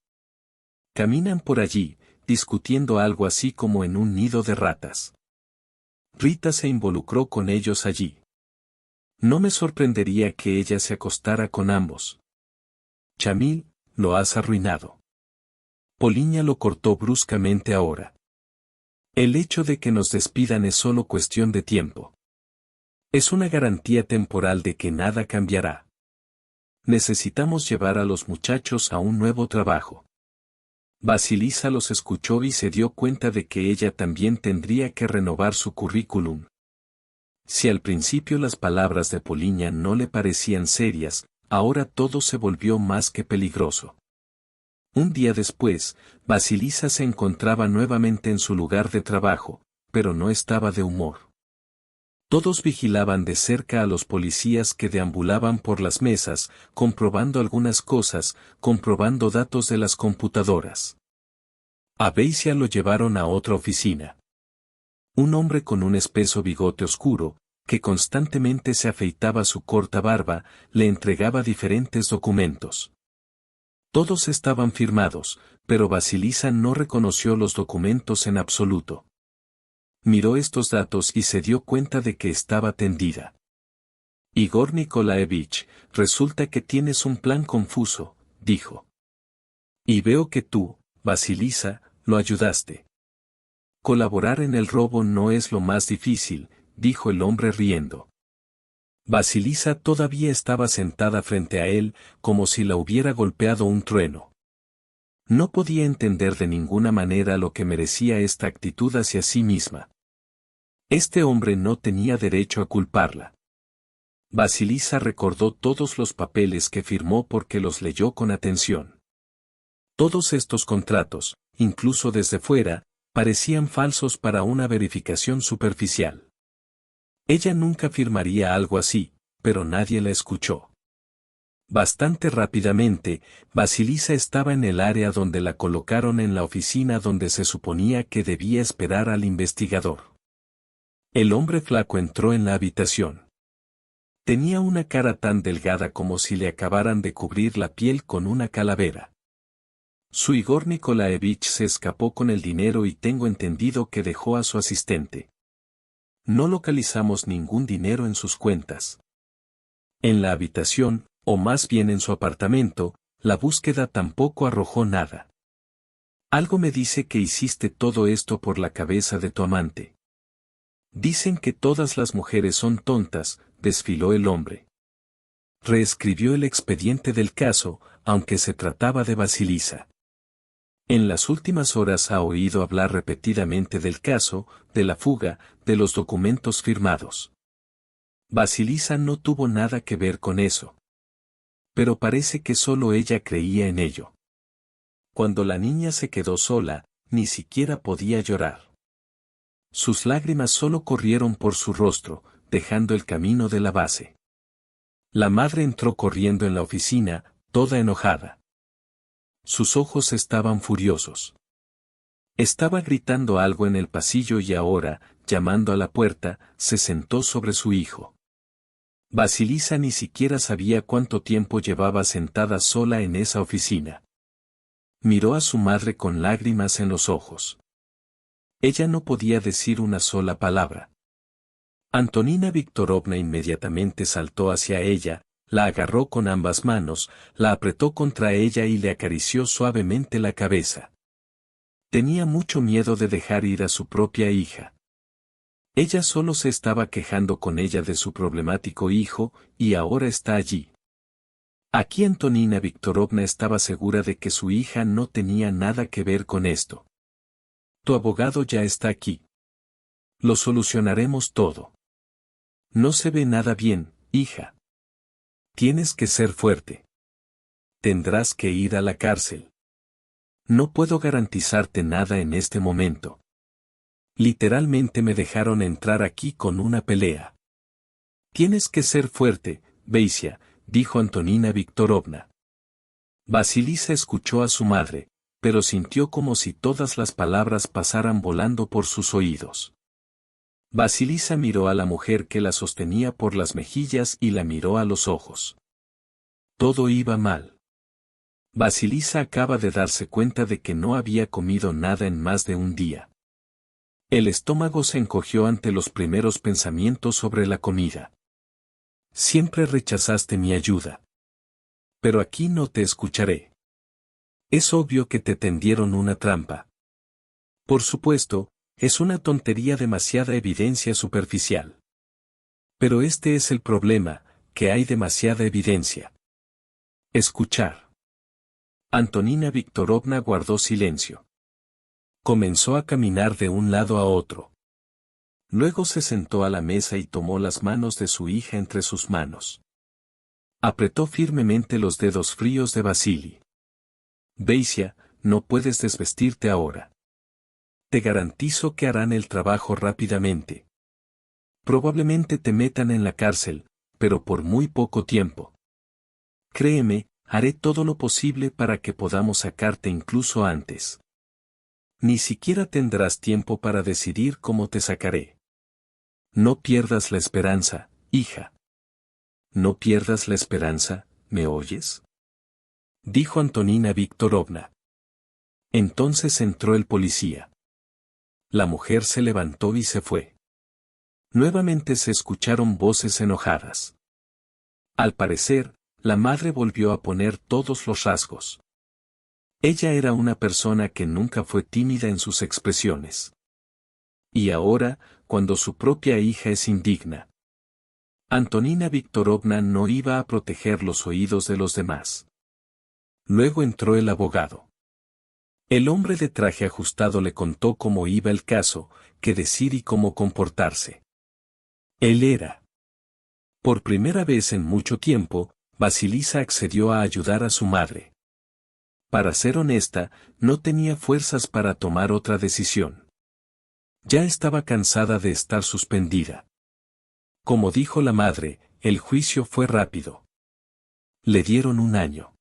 Caminan por allí, discutiendo algo así como en un nido de ratas. Rita se involucró con ellos allí. No me sorprendería que ella se acostara con ambos. Chamil, lo has arruinado. Poliña lo cortó bruscamente ahora. El hecho de que nos despidan es solo cuestión de tiempo. Es una garantía temporal de que nada cambiará. Necesitamos llevar a los muchachos a un nuevo trabajo. Vasilisa los escuchó y se dio cuenta de que ella también tendría que renovar su currículum. Si al principio las palabras de Poliña no le parecían serias, ahora todo se volvió más que peligroso. Un día después, Vasilisa se encontraba nuevamente en su lugar de trabajo, pero no estaba de humor. Todos vigilaban de cerca a los policías que deambulaban por las mesas, comprobando algunas cosas, comprobando datos de las computadoras. A Beisia lo llevaron a otra oficina. Un hombre con un espeso bigote oscuro, que constantemente se afeitaba su corta barba, le entregaba diferentes documentos. Todos estaban firmados, pero Vasilisa no reconoció los documentos en absoluto. Miró estos datos y se dio cuenta de que estaba tendida. Igor Nikolaevich, resulta que tienes un plan confuso, dijo. Y veo que tú, Vasilisa, lo ayudaste. Colaborar en el robo no es lo más difícil, dijo el hombre riendo. Vasilisa todavía estaba sentada frente a él, como si la hubiera golpeado un trueno. No podía entender de ninguna manera lo que merecía esta actitud hacia sí misma. Este hombre no tenía derecho a culparla. Vasilisa recordó todos los papeles que firmó porque los leyó con atención. Todos estos contratos, incluso desde fuera, parecían falsos para una verificación superficial. Ella nunca firmaría algo así, pero nadie la escuchó. Bastante rápidamente, Vasilisa estaba en el área donde la colocaron en la oficina donde se suponía que debía esperar al investigador. El hombre flaco entró en la habitación. Tenía una cara tan delgada como si le acabaran de cubrir la piel con una calavera. Su Igor Nikolaevich se escapó con el dinero y tengo entendido que dejó a su asistente. No localizamos ningún dinero en sus cuentas. En la habitación, o más bien en su apartamento, la búsqueda tampoco arrojó nada. Algo me dice que hiciste todo esto por la cabeza de tu amante. Dicen que todas las mujeres son tontas, desfiló el hombre. Reescribió el expediente del caso, aunque se trataba de Vasilisa. En las últimas horas ha oído hablar repetidamente del caso, de la fuga, de los documentos firmados. Vasilisa no tuvo nada que ver con eso. Pero parece que solo ella creía en ello. Cuando la niña se quedó sola, ni siquiera podía llorar. Sus lágrimas solo corrieron por su rostro, dejando el camino de la base. La madre entró corriendo en la oficina, toda enojada. Sus ojos estaban furiosos. Estaba gritando algo en el pasillo y ahora, llamando a la puerta, se sentó sobre su hijo. Vasilisa ni siquiera sabía cuánto tiempo llevaba sentada sola en esa oficina. Miró a su madre con lágrimas en los ojos. Ella no podía decir una sola palabra. Antonina Viktorovna inmediatamente saltó hacia ella, la agarró con ambas manos, la apretó contra ella y le acarició suavemente la cabeza. Tenía mucho miedo de dejar ir a su propia hija. Ella solo se estaba quejando con ella de su problemático hijo, y ahora está allí. Aquí Antonina Viktorovna estaba segura de que su hija no tenía nada que ver con esto. Tu abogado ya está aquí. Lo solucionaremos todo. No se ve nada bien, hija. Tienes que ser fuerte. Tendrás que ir a la cárcel. No puedo garantizarte nada en este momento. Literalmente me dejaron entrar aquí con una pelea. Tienes que ser fuerte, Veisia, dijo Antonina Viktorovna. Vasilisa escuchó a su madre, pero sintió como si todas las palabras pasaran volando por sus oídos. Vasilisa miró a la mujer que la sostenía por las mejillas y la miró a los ojos. Todo iba mal. Vasilisa acaba de darse cuenta de que no había comido nada en más de un día. El estómago se encogió ante los primeros pensamientos sobre la comida. Siempre rechazaste mi ayuda. Pero aquí no te escucharé. Es obvio que te tendieron una trampa. Por supuesto, es una tontería, demasiada evidencia superficial. Pero este es el problema, que hay demasiada evidencia. Escuchar. Antonina Viktorovna guardó silencio. Comenzó a caminar de un lado a otro. Luego se sentó a la mesa y tomó las manos de su hija entre sus manos. Apretó firmemente los dedos fríos de Vasili. Veisia, no puedes desvestirte ahora. Te garantizo que harán el trabajo rápidamente. Probablemente te metan en la cárcel, pero por muy poco tiempo. Créeme, haré todo lo posible para que podamos sacarte incluso antes. Ni siquiera tendrás tiempo para decidir cómo te sacaré. No pierdas la esperanza, hija. No pierdas la esperanza, ¿me oyes? Dijo Antonina Viktorovna. Entonces entró el policía. La mujer se levantó y se fue. Nuevamente se escucharon voces enojadas. Al parecer, la madre volvió a poner todos los rasgos. Ella era una persona que nunca fue tímida en sus expresiones. Y ahora, cuando su propia hija es indigna. Antonina Viktorovna no iba a proteger los oídos de los demás. Luego entró el abogado. El hombre de traje ajustado le contó cómo iba el caso, qué decir y cómo comportarse. Él era. Por primera vez en mucho tiempo, Vasilisa accedió a ayudar a su madre. Para ser honesta, no tenía fuerzas para tomar otra decisión. Ya estaba cansada de estar suspendida. Como dijo la madre, el juicio fue rápido. Le dieron 1 año.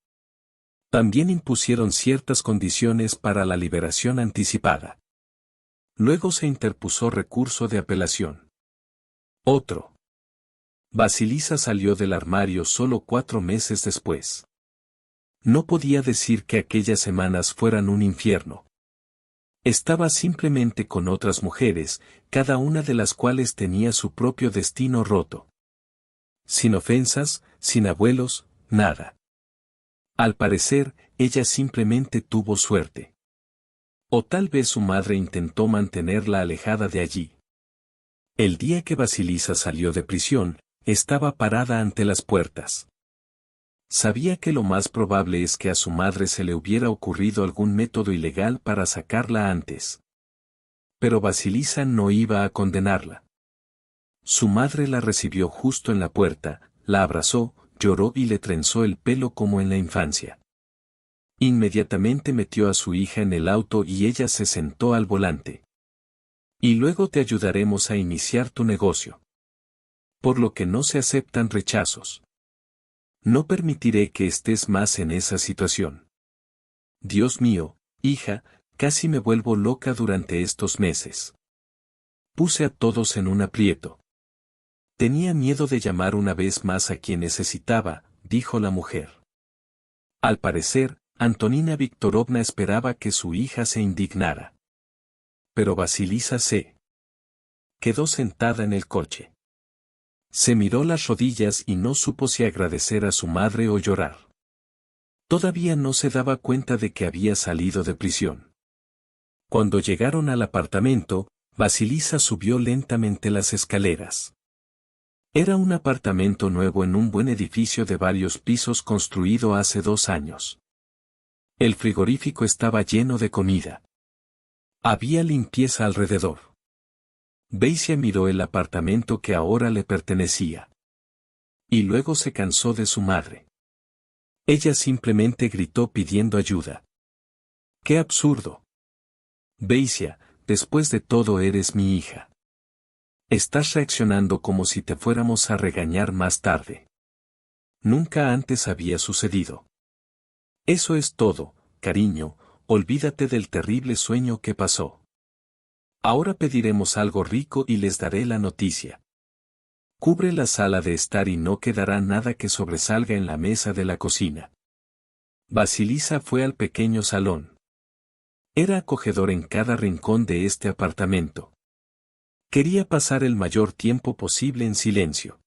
También impusieron ciertas condiciones para la liberación anticipada. Luego se interpuso recurso de apelación. Otro. Vasilisa salió del armario solo 4 meses después. No podía decir que aquellas semanas fueran un infierno. Estaba simplemente con otras mujeres, cada una de las cuales tenía su propio destino roto. Sin ofensas, sin abuelos, nada. Al parecer, ella simplemente tuvo suerte. O tal vez su madre intentó mantenerla alejada de allí. El día que Vasilisa salió de prisión, estaba parada ante las puertas. Sabía que lo más probable es que a su madre se le hubiera ocurrido algún método ilegal para sacarla antes. Pero Vasilisa no iba a condenarla. Su madre la recibió justo en la puerta, la abrazó, lloró y le trenzó el pelo como en la infancia. Inmediatamente metió a su hija en el auto y ella se sentó al volante. Y luego te ayudaremos a iniciar tu negocio. Por lo que no se aceptan rechazos. No permitiré que estés más en esa situación. Dios mío, hija, casi me vuelvo loca durante estos meses. Puse a todos en un aprieto. Tenía miedo de llamar una vez más a quien necesitaba, dijo la mujer. Al parecer, Antonina Viktorovna esperaba que su hija se indignara. Pero Vasilisa se quedó sentada en el coche. Se miró las rodillas y no supo si agradecer a su madre o llorar. Todavía no se daba cuenta de que había salido de prisión. Cuando llegaron al apartamento, Vasilisa subió lentamente las escaleras. Era un apartamento nuevo en un buen edificio de varios pisos construido hace 2 años. El frigorífico estaba lleno de comida. Había limpieza alrededor. Beisia miró el apartamento que ahora le pertenecía. Y luego se cansó de su madre. Ella simplemente gritó pidiendo ayuda. ¡Qué absurdo! Beisia, después de todo eres mi hija. Estás reaccionando como si te fuéramos a regañar más tarde. Nunca antes había sucedido. Eso es todo, cariño, olvídate del terrible sueño que pasó. Ahora pediremos algo rico y les daré la noticia. Cubre la sala de estar y no quedará nada que sobresalga en la mesa de la cocina. Vasilisa fue al pequeño salón. Era acogedor en cada rincón de este apartamento. Quería pasar el mayor tiempo posible en silencio.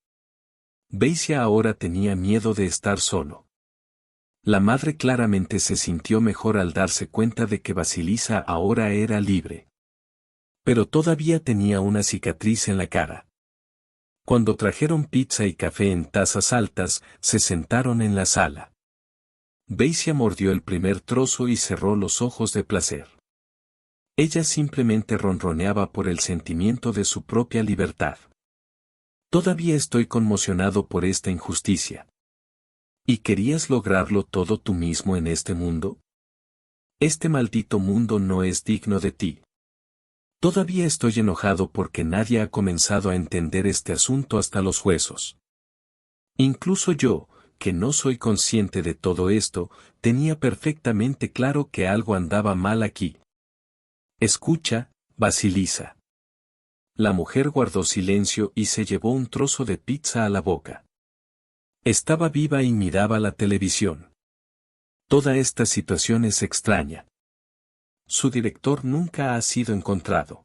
Beisia ahora tenía miedo de estar solo. La madre claramente se sintió mejor al darse cuenta de que Vasilisa ahora era libre. Pero todavía tenía una cicatriz en la cara. Cuando trajeron pizza y café en tazas altas, se sentaron en la sala. Beisia mordió el primer trozo y cerró los ojos de placer. Ella simplemente ronroneaba por el sentimiento de su propia libertad. Todavía estoy conmocionado por esta injusticia. ¿Y querías lograrlo todo tú mismo en este mundo? Este maldito mundo no es digno de ti. Todavía estoy enojado porque nadie ha comenzado a entender este asunto hasta los huesos. Incluso yo, que no soy consciente de todo esto, tenía perfectamente claro que algo andaba mal aquí. Escucha, Vasilisa. La mujer guardó silencio y se llevó un trozo de pizza a la boca. Estaba viva y miraba la televisión. Toda esta situación es extraña. Su director nunca ha sido encontrado.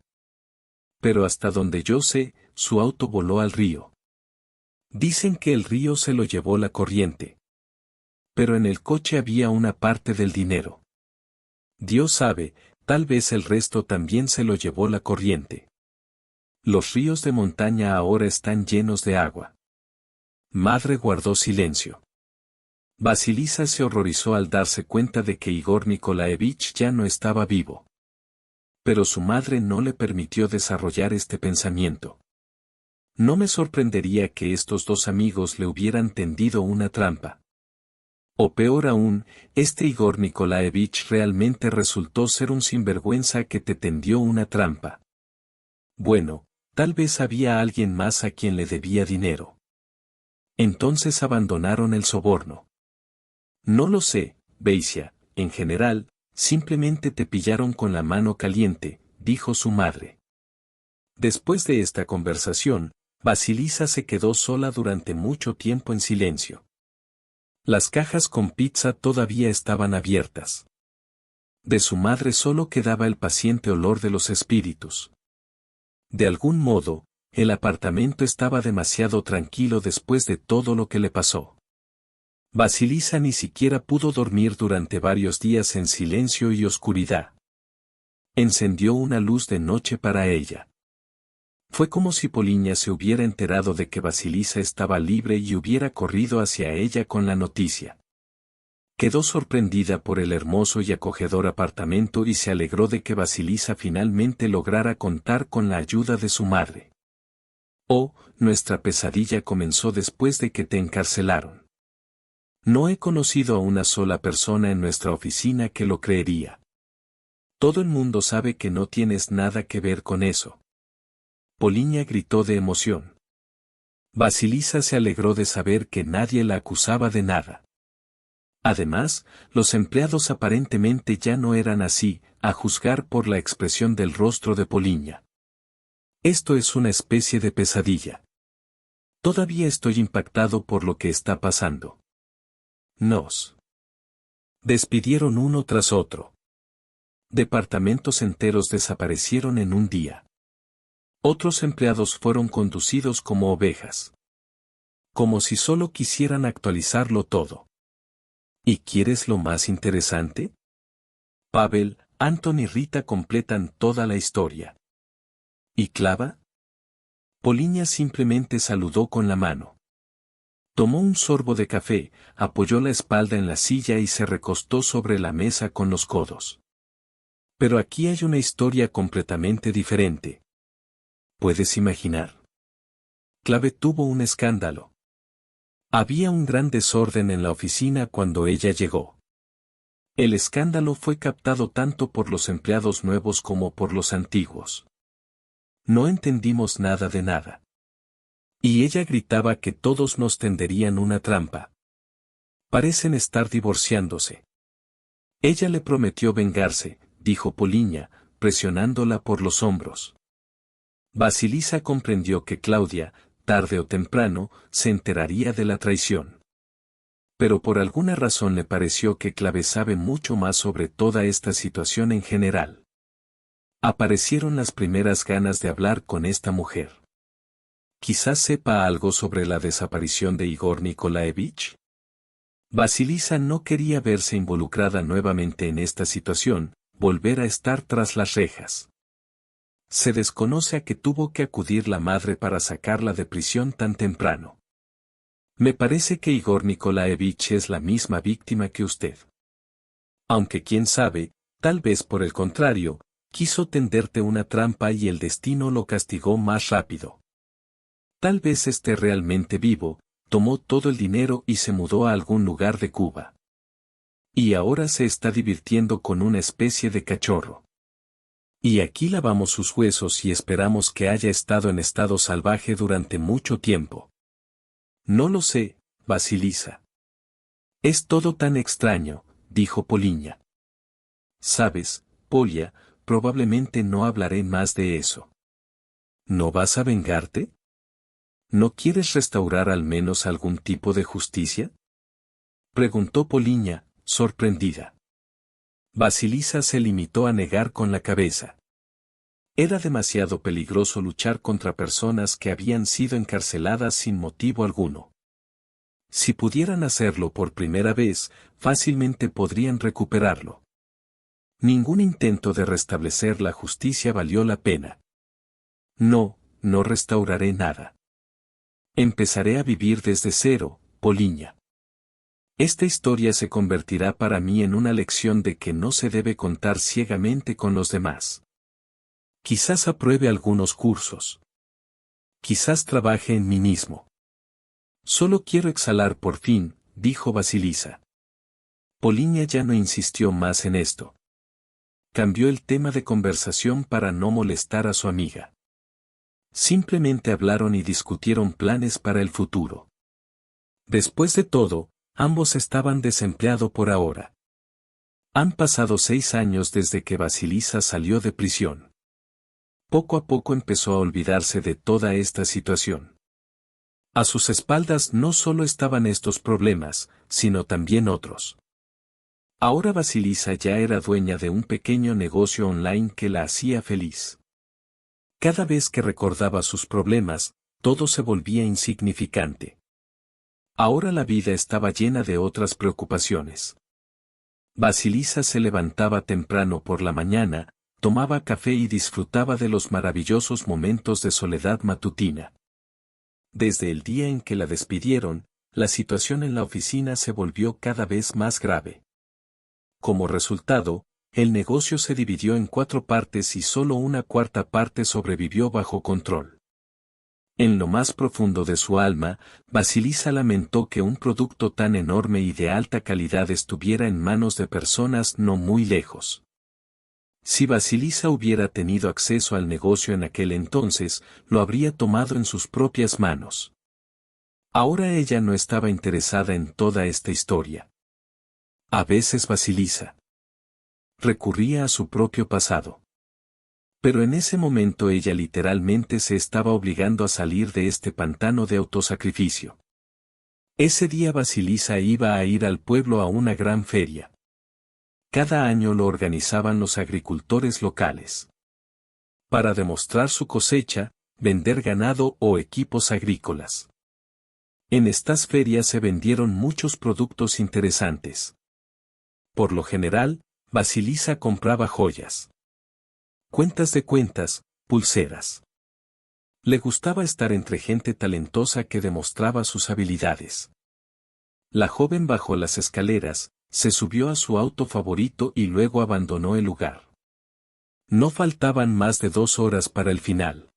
Pero hasta donde yo sé, su auto voló al río. Dicen que el río se lo llevó la corriente. Pero en el coche había una parte del dinero. Dios sabe, tal vez el resto también se lo llevó la corriente. Los ríos de montaña ahora están llenos de agua. Madre guardó silencio. Vasilisa se horrorizó al darse cuenta de que Igor Nikolaevich ya no estaba vivo. Pero su madre no le permitió desarrollar este pensamiento. No me sorprendería que estos dos amigos le hubieran tendido una trampa. O peor aún, este Igor Nikolaevich realmente resultó ser un sinvergüenza que te tendió una trampa. Bueno, tal vez había alguien más a quien le debía dinero. Entonces abandonaron el soborno. No lo sé, Beisia, en general, simplemente te pillaron con la mano caliente, dijo su madre. Después de esta conversación, Vasilisa se quedó sola durante mucho tiempo en silencio. Las cajas con pizza todavía estaban abiertas. De su madre solo quedaba el paciente olor de los espíritus. De algún modo, el apartamento estaba demasiado tranquilo después de todo lo que le pasó. Vasilisa ni siquiera pudo dormir durante varios días en silencio y oscuridad. Encendió una luz de noche para ella. Fue como si Poliña se hubiera enterado de que Vasilisa estaba libre y hubiera corrido hacia ella con la noticia. Quedó sorprendida por el hermoso y acogedor apartamento y se alegró de que Vasilisa finalmente lograra contar con la ayuda de su madre. Oh, nuestra pesadilla comenzó después de que te encarcelaron. No he conocido a una sola persona en nuestra oficina que lo creería. Todo el mundo sabe que no tienes nada que ver con eso. Poliña gritó de emoción. Vasilisa se alegró de saber que nadie la acusaba de nada. Además, los empleados aparentemente ya no eran así, a juzgar por la expresión del rostro de Poliña. Esto es una especie de pesadilla. Todavía estoy impactado por lo que está pasando. Nos despidieron uno tras otro. Departamentos enteros desaparecieron en un día. Otros empleados fueron conducidos como ovejas. Como si solo quisieran actualizarlo todo. ¿Y quieres lo más interesante? Pavel, Anton y Rita completan toda la historia. ¿Y Clava? Poliña simplemente saludó con la mano. Tomó un sorbo de café, apoyó la espalda en la silla y se recostó sobre la mesa con los codos. Pero aquí hay una historia completamente diferente. ¿Puedes imaginar? Clave tuvo un escándalo. Había un gran desorden en la oficina cuando ella llegó. El escándalo fue captado tanto por los empleados nuevos como por los antiguos. No entendimos nada de nada. Y ella gritaba que todos nos tenderían una trampa. Parecen estar divorciándose. Ella le prometió vengarse, dijo Poliña, presionándola por los hombros. Basilisa comprendió que Claudia, tarde o temprano, se enteraría de la traición. Pero por alguna razón le pareció que Clave sabe mucho más sobre toda esta situación en general. Aparecieron las primeras ganas de hablar con esta mujer. Quizás sepa algo sobre la desaparición de Igor Nikolaevich. Basilisa no quería verse involucrada nuevamente en esta situación, volver a estar tras las rejas. Se desconoce a qué tuvo que acudir la madre para sacarla de prisión tan temprano. Me parece que Igor Nikolaevich es la misma víctima que usted. Aunque quién sabe, tal vez por el contrario, quiso tenderte una trampa y el destino lo castigó más rápido. Tal vez esté realmente vivo, tomó todo el dinero y se mudó a algún lugar de Cuba. Y ahora se está divirtiendo con una especie de cachorro. Y aquí lavamos sus huesos y esperamos que haya estado en estado salvaje durante mucho tiempo. No lo sé, Basilisa. Es todo tan extraño, dijo Poliña. Sabes, Polia, probablemente no hablaré más de eso. ¿No vas a vengarte? ¿No quieres restaurar al menos algún tipo de justicia? Preguntó Poliña, sorprendida. Basilisa se limitó a negar con la cabeza. Era demasiado peligroso luchar contra personas que habían sido encarceladas sin motivo alguno. Si pudieran hacerlo por primera vez, fácilmente podrían recuperarlo. Ningún intento de restablecer la justicia valió la pena. No restauraré nada. Empezaré a vivir desde cero, Poliña. Esta historia se convertirá para mí en una lección de que no se debe contar ciegamente con los demás. Quizás apruebe algunos cursos. Quizás trabaje en mí mismo. Solo quiero exhalar por fin, dijo Basilisa. Poliña ya no insistió más en esto. Cambió el tema de conversación para no molestar a su amiga. Simplemente hablaron y discutieron planes para el futuro. Después de todo, ambos estaban desempleados por ahora. Han pasado 6 años desde que Basilisa salió de prisión. Poco a poco empezó a olvidarse de toda esta situación. A sus espaldas no solo estaban estos problemas, sino también otros. Ahora Basilisa ya era dueña de un pequeño negocio online que la hacía feliz. Cada vez que recordaba sus problemas, todo se volvía insignificante. Ahora la vida estaba llena de otras preocupaciones. Basilisa se levantaba temprano por la mañana, tomaba café y disfrutaba de los maravillosos momentos de soledad matutina. Desde el día en que la despidieron, la situación en la oficina se volvió cada vez más grave. Como resultado, el negocio se dividió en 4 partes y solo una cuarta parte sobrevivió bajo control. En lo más profundo de su alma, Basilisa lamentó que un producto tan enorme y de alta calidad estuviera en manos de personas no muy lejos. Si Basilisa hubiera tenido acceso al negocio en aquel entonces, lo habría tomado en sus propias manos. Ahora ella no estaba interesada en toda esta historia. A veces Basilisa recurría a su propio pasado. Pero en ese momento ella literalmente se estaba obligando a salir de este pantano de autosacrificio. Ese día Basilisa iba a ir al pueblo a una gran feria. Cada año lo organizaban los agricultores locales. Para demostrar su cosecha, vender ganado o equipos agrícolas. En estas ferias se vendieron muchos productos interesantes. Por lo general, Vasilisa compraba joyas. Cuentas de cuentas, pulseras. Le gustaba estar entre gente talentosa que demostraba sus habilidades. La joven bajó las escaleras, se subió a su auto favorito y luego abandonó el lugar. No faltaban más de 2 horas para el final.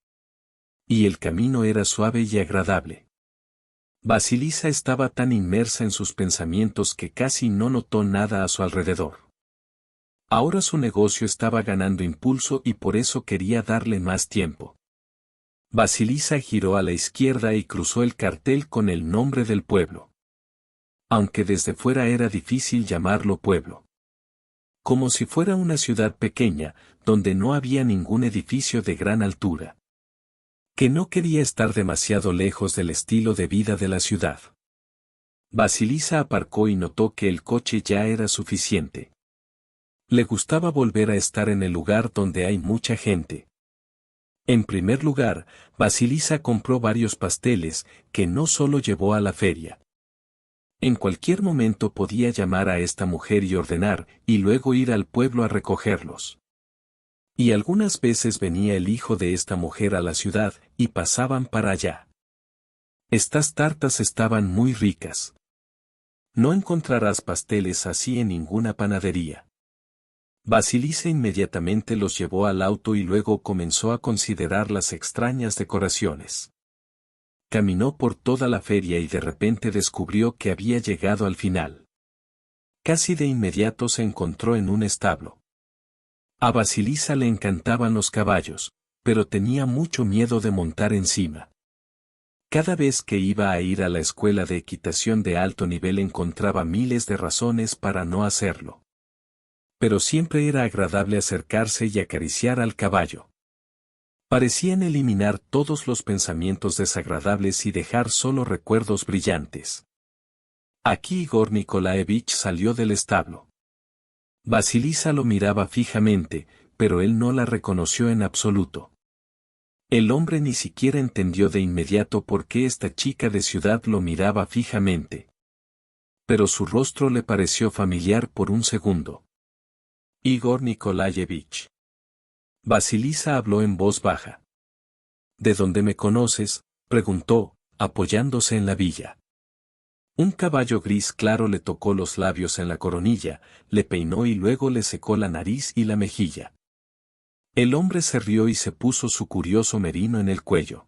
Y el camino era suave y agradable. Vasilisa estaba tan inmersa en sus pensamientos que casi no notó nada a su alrededor. Ahora su negocio estaba ganando impulso y por eso quería darle más tiempo. Vasilisa giró a la izquierda y cruzó el cartel con el nombre del pueblo. Aunque desde fuera era difícil llamarlo pueblo. Como si fuera una ciudad pequeña, donde no había ningún edificio de gran altura. Que no quería estar demasiado lejos del estilo de vida de la ciudad. Vasilisa aparcó y notó que el coche ya era suficiente. Le gustaba volver a estar en el lugar donde hay mucha gente. En primer lugar, Vasilisa compró varios pasteles, que no solo llevó a la feria. En cualquier momento podía llamar a esta mujer y ordenar, y luego ir al pueblo a recogerlos. Y algunas veces venía el hijo de esta mujer a la ciudad, y pasaban para allá. Estas tartas estaban muy ricas. No encontrarás pasteles así en ninguna panadería. Vasilisa inmediatamente los llevó al auto y luego comenzó a considerar las extrañas decoraciones. Caminó por toda la feria y de repente descubrió que había llegado al final. Casi de inmediato se encontró en un establo. A Vasilisa le encantaban los caballos, pero tenía mucho miedo de montar encima. Cada vez que iba a ir a la escuela de equitación de alto nivel encontraba miles de razones para no hacerlo. Pero siempre era agradable acercarse y acariciar al caballo. Parecían eliminar todos los pensamientos desagradables y dejar solo recuerdos brillantes. Aquí Igor Nikolaevich salió del establo. Vasilisa lo miraba fijamente, pero él no la reconoció en absoluto. El hombre ni siquiera entendió de inmediato por qué esta chica de ciudad lo miraba fijamente. Pero su rostro le pareció familiar por un segundo. Igor Nikolaevich. Vasilisa habló en voz baja. ¿De dónde me conoces?, preguntó, apoyándose en la villa. Un caballo gris claro le tocó los labios en la coronilla, le peinó y luego le secó la nariz y la mejilla. El hombre se rió y se puso su curioso merino en el cuello.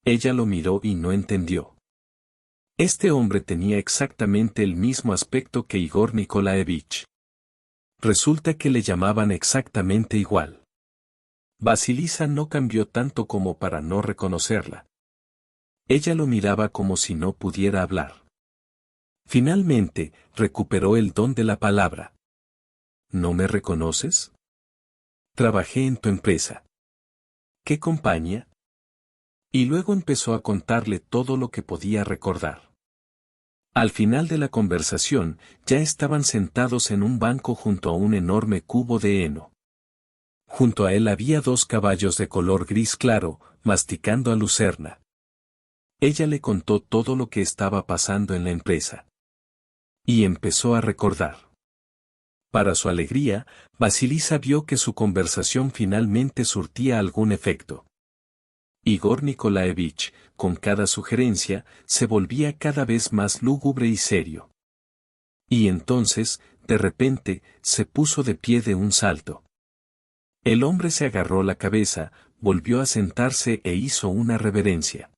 Ella lo miró y no entendió. Este hombre tenía exactamente el mismo aspecto que Igor Nikolaevich. Resulta que le llamaban exactamente igual. Vasilisa no cambió tanto como para no reconocerla. Ella lo miraba como si no pudiera hablar. Finalmente, recuperó el don de la palabra. ¿No me reconoces? Trabajé en tu empresa. ¿Qué compañía? Y luego empezó a contarle todo lo que podía recordar. Al final de la conversación, ya estaban sentados en un banco junto a un enorme cubo de heno. Junto a él había 2 caballos de color gris claro, masticando a lucerna. Ella le contó todo lo que estaba pasando en la empresa. Y empezó a recordar. Para su alegría, Vasilisa vio que su conversación finalmente surtía algún efecto. Igor Nikolaevich, con cada sugerencia, se volvía cada vez más lúgubre y serio. Y entonces, de repente, se puso de pie de un salto. El hombre se agarró la cabeza, volvió a sentarse e hizo una reverencia.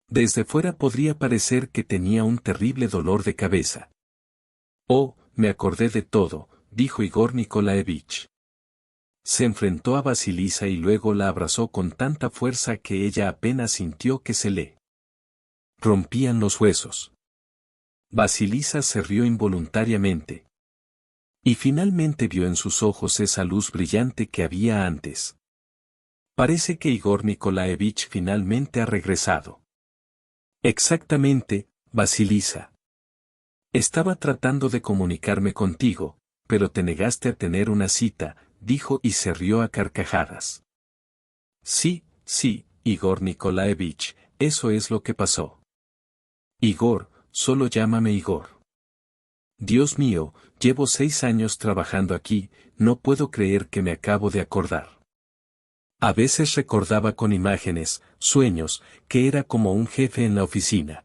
Desde fuera podría parecer que tenía un terrible dolor de cabeza. Oh, me acordé de todo, dijo Igor Nikolaevich. Se enfrentó a Vasilisa y luego la abrazó con tanta fuerza que ella apenas sintió que se le rompían los huesos. Vasilisa se rió involuntariamente. Y finalmente vio en sus ojos esa luz brillante que había antes. Parece que Igor Nikolaevich finalmente ha regresado. Exactamente, Vasilisa. Estaba tratando de comunicarme contigo, pero te negaste a tener una cita, dijo y se rió a carcajadas. Sí, sí, Igor Nikolaevich, eso es lo que pasó. Igor, solo llámame Igor. Dios mío, llevo 6 años trabajando aquí, no puedo creer que me acabo de acordar. A veces recordaba con imágenes, sueños, que era como un jefe en la oficina.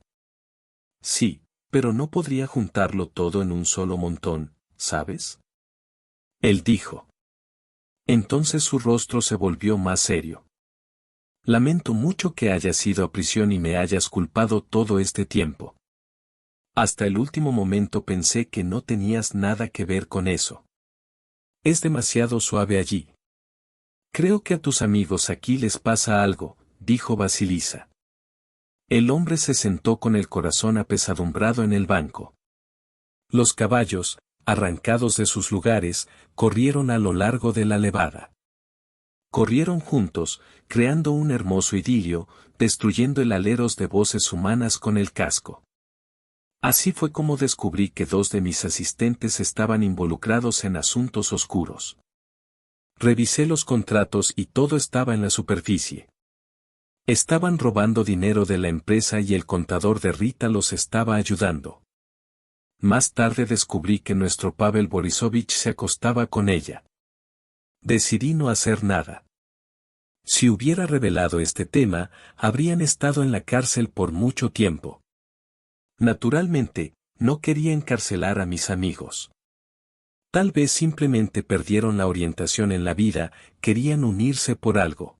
Sí, pero no podría juntarlo todo en un solo montón, ¿sabes? Él dijo. Entonces su rostro se volvió más serio. Lamento mucho que hayas ido a prisión y me hayas culpado todo este tiempo. Hasta el último momento pensé que no tenías nada que ver con eso. Es demasiado suave allí. Creo que a tus amigos aquí les pasa algo, dijo Basilisa. El hombre se sentó con el corazón apesadumbrado en el banco. Los caballos, arrancados de sus lugares, corrieron a lo largo de la levada. Corrieron juntos, creando un hermoso idilio, destruyendo el aleros de voces humanas con el casco. Así fue como descubrí que 2 de mis asistentes estaban involucrados en asuntos oscuros. Revisé los contratos y todo estaba en la superficie. Estaban robando dinero de la empresa y el contador de Rita los estaba ayudando. Más tarde descubrí que nuestro Pavel Borisovich se acostaba con ella. Decidí no hacer nada. Si hubiera revelado este tema, habrían estado en la cárcel por mucho tiempo. Naturalmente, no quería encarcelar a mis amigos. Tal vez simplemente perdieron la orientación en la vida, querían unirse por algo.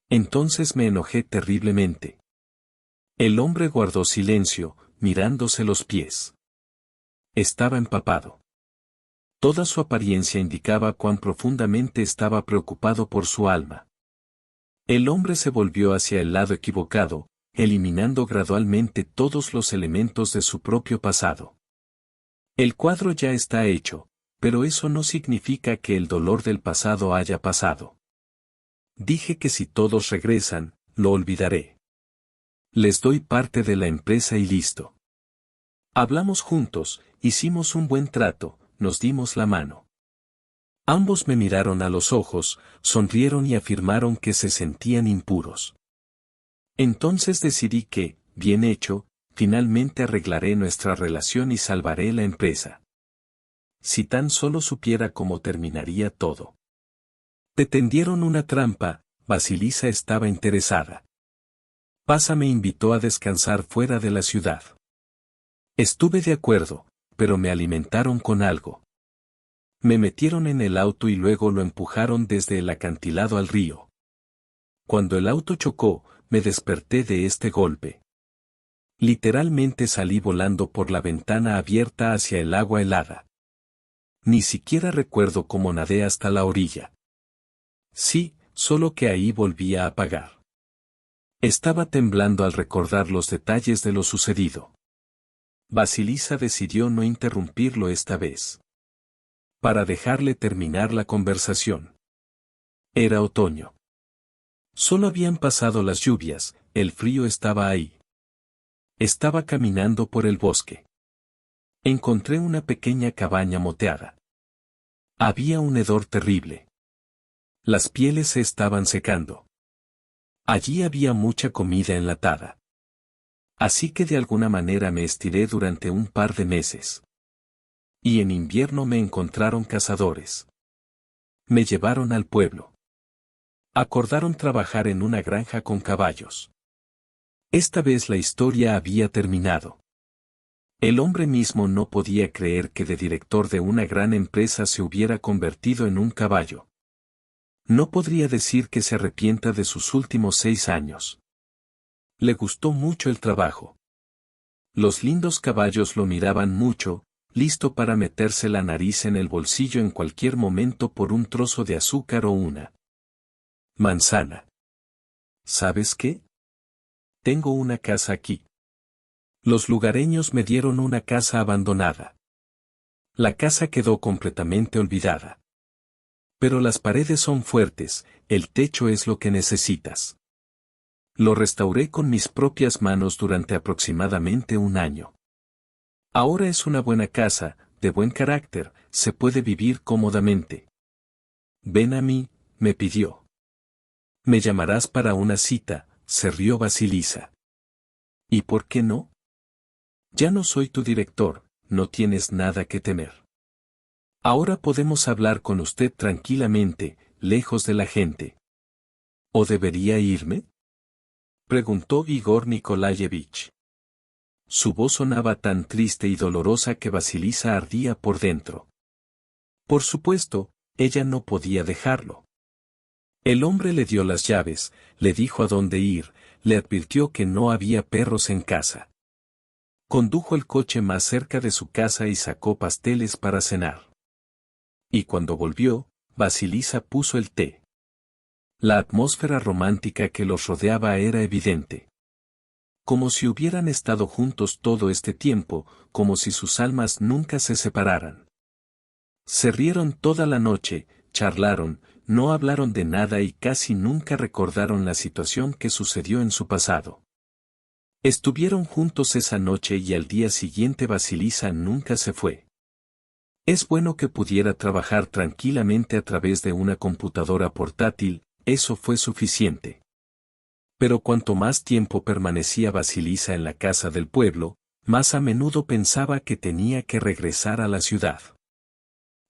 Entonces me enojé terriblemente. El hombre guardó silencio, mirándose los pies. Estaba empapado. Toda su apariencia indicaba cuán profundamente estaba preocupado por su alma. El hombre se volvió hacia el lado equivocado, eliminando gradualmente todos los elementos de su propio pasado. El cuadro ya está hecho, pero eso no significa que el dolor del pasado haya pasado. Dije que si todos regresan, lo olvidaré. Les doy parte de la empresa y listo. Hablamos juntos, hicimos un buen trato, nos dimos la mano. Ambos me miraron a los ojos, sonrieron y afirmaron que se sentían impuros. Entonces decidí que, bien hecho, finalmente arreglaré nuestra relación y salvaré la empresa. Si tan solo supiera cómo terminaría todo. Te tendieron una trampa, Basilisa estaba interesada. Pasa me invitó a descansar fuera de la ciudad. Estuve de acuerdo, pero me alimentaron con algo. Me metieron en el auto y luego lo empujaron desde el acantilado al río. Cuando el auto chocó, me desperté de este golpe. Literalmente salí volando por la ventana abierta hacia el agua helada. Ni siquiera recuerdo cómo nadé hasta la orilla. Sí, solo que ahí volví a apagar. Estaba temblando al recordar los detalles de lo sucedido. Basilisa decidió no interrumpirlo esta vez. Para dejarle terminar la conversación. Era otoño. Solo habían pasado las lluvias, el frío estaba ahí. Estaba caminando por el bosque. Encontré una pequeña cabaña moteada. Había un hedor terrible. Las pieles se estaban secando. Allí había mucha comida enlatada. Así que de alguna manera me estiré durante un par de meses. Y en invierno me encontraron cazadores. Me llevaron al pueblo. Acordaron trabajar en una granja con caballos. Esta vez la historia había terminado. El hombre mismo no podía creer que de director de una gran empresa se hubiera convertido en un caballo. No podría decir que se arrepienta de sus últimos 6 años. Le gustó mucho el trabajo. Los lindos caballos lo miraban mucho, listo para meterse la nariz en el bolsillo en cualquier momento por un trozo de azúcar o una manzana. ¿Sabes qué? Tengo una casa aquí. Los lugareños me dieron una casa abandonada. La casa quedó completamente olvidada. Pero las paredes son fuertes, el techo es lo que necesitas. Lo restauré con mis propias manos durante aproximadamente un año. Ahora es una buena casa, de buen carácter, se puede vivir cómodamente. Ven a mí, me pidió. Me llamarás para una cita, se rió Basilisa. ¿Y por qué no? Ya no soy tu director, no tienes nada que temer. Ahora podemos hablar con usted tranquilamente, lejos de la gente. ¿O debería irme?, preguntó Igor Nikolayevich. Su voz sonaba tan triste y dolorosa que Vasilisa ardía por dentro. Por supuesto, ella no podía dejarlo. El hombre le dio las llaves, le dijo a dónde ir, le advirtió que no había perros en casa. Condujo el coche más cerca de su casa y sacó pasteles para cenar. Y cuando volvió, Vasilisa puso el té. La atmósfera romántica que los rodeaba era evidente. Como si hubieran estado juntos todo este tiempo, como si sus almas nunca se separaran. Se rieron toda la noche, charlaron, no hablaron de nada y casi nunca recordaron la situación que sucedió en su pasado. Estuvieron juntos esa noche y al día siguiente Vasilisa nunca se fue. Es bueno que pudiera trabajar tranquilamente a través de una computadora portátil, eso fue suficiente. Pero cuanto más tiempo permanecía Vasilisa en la casa del pueblo, más a menudo pensaba que tenía que regresar a la ciudad.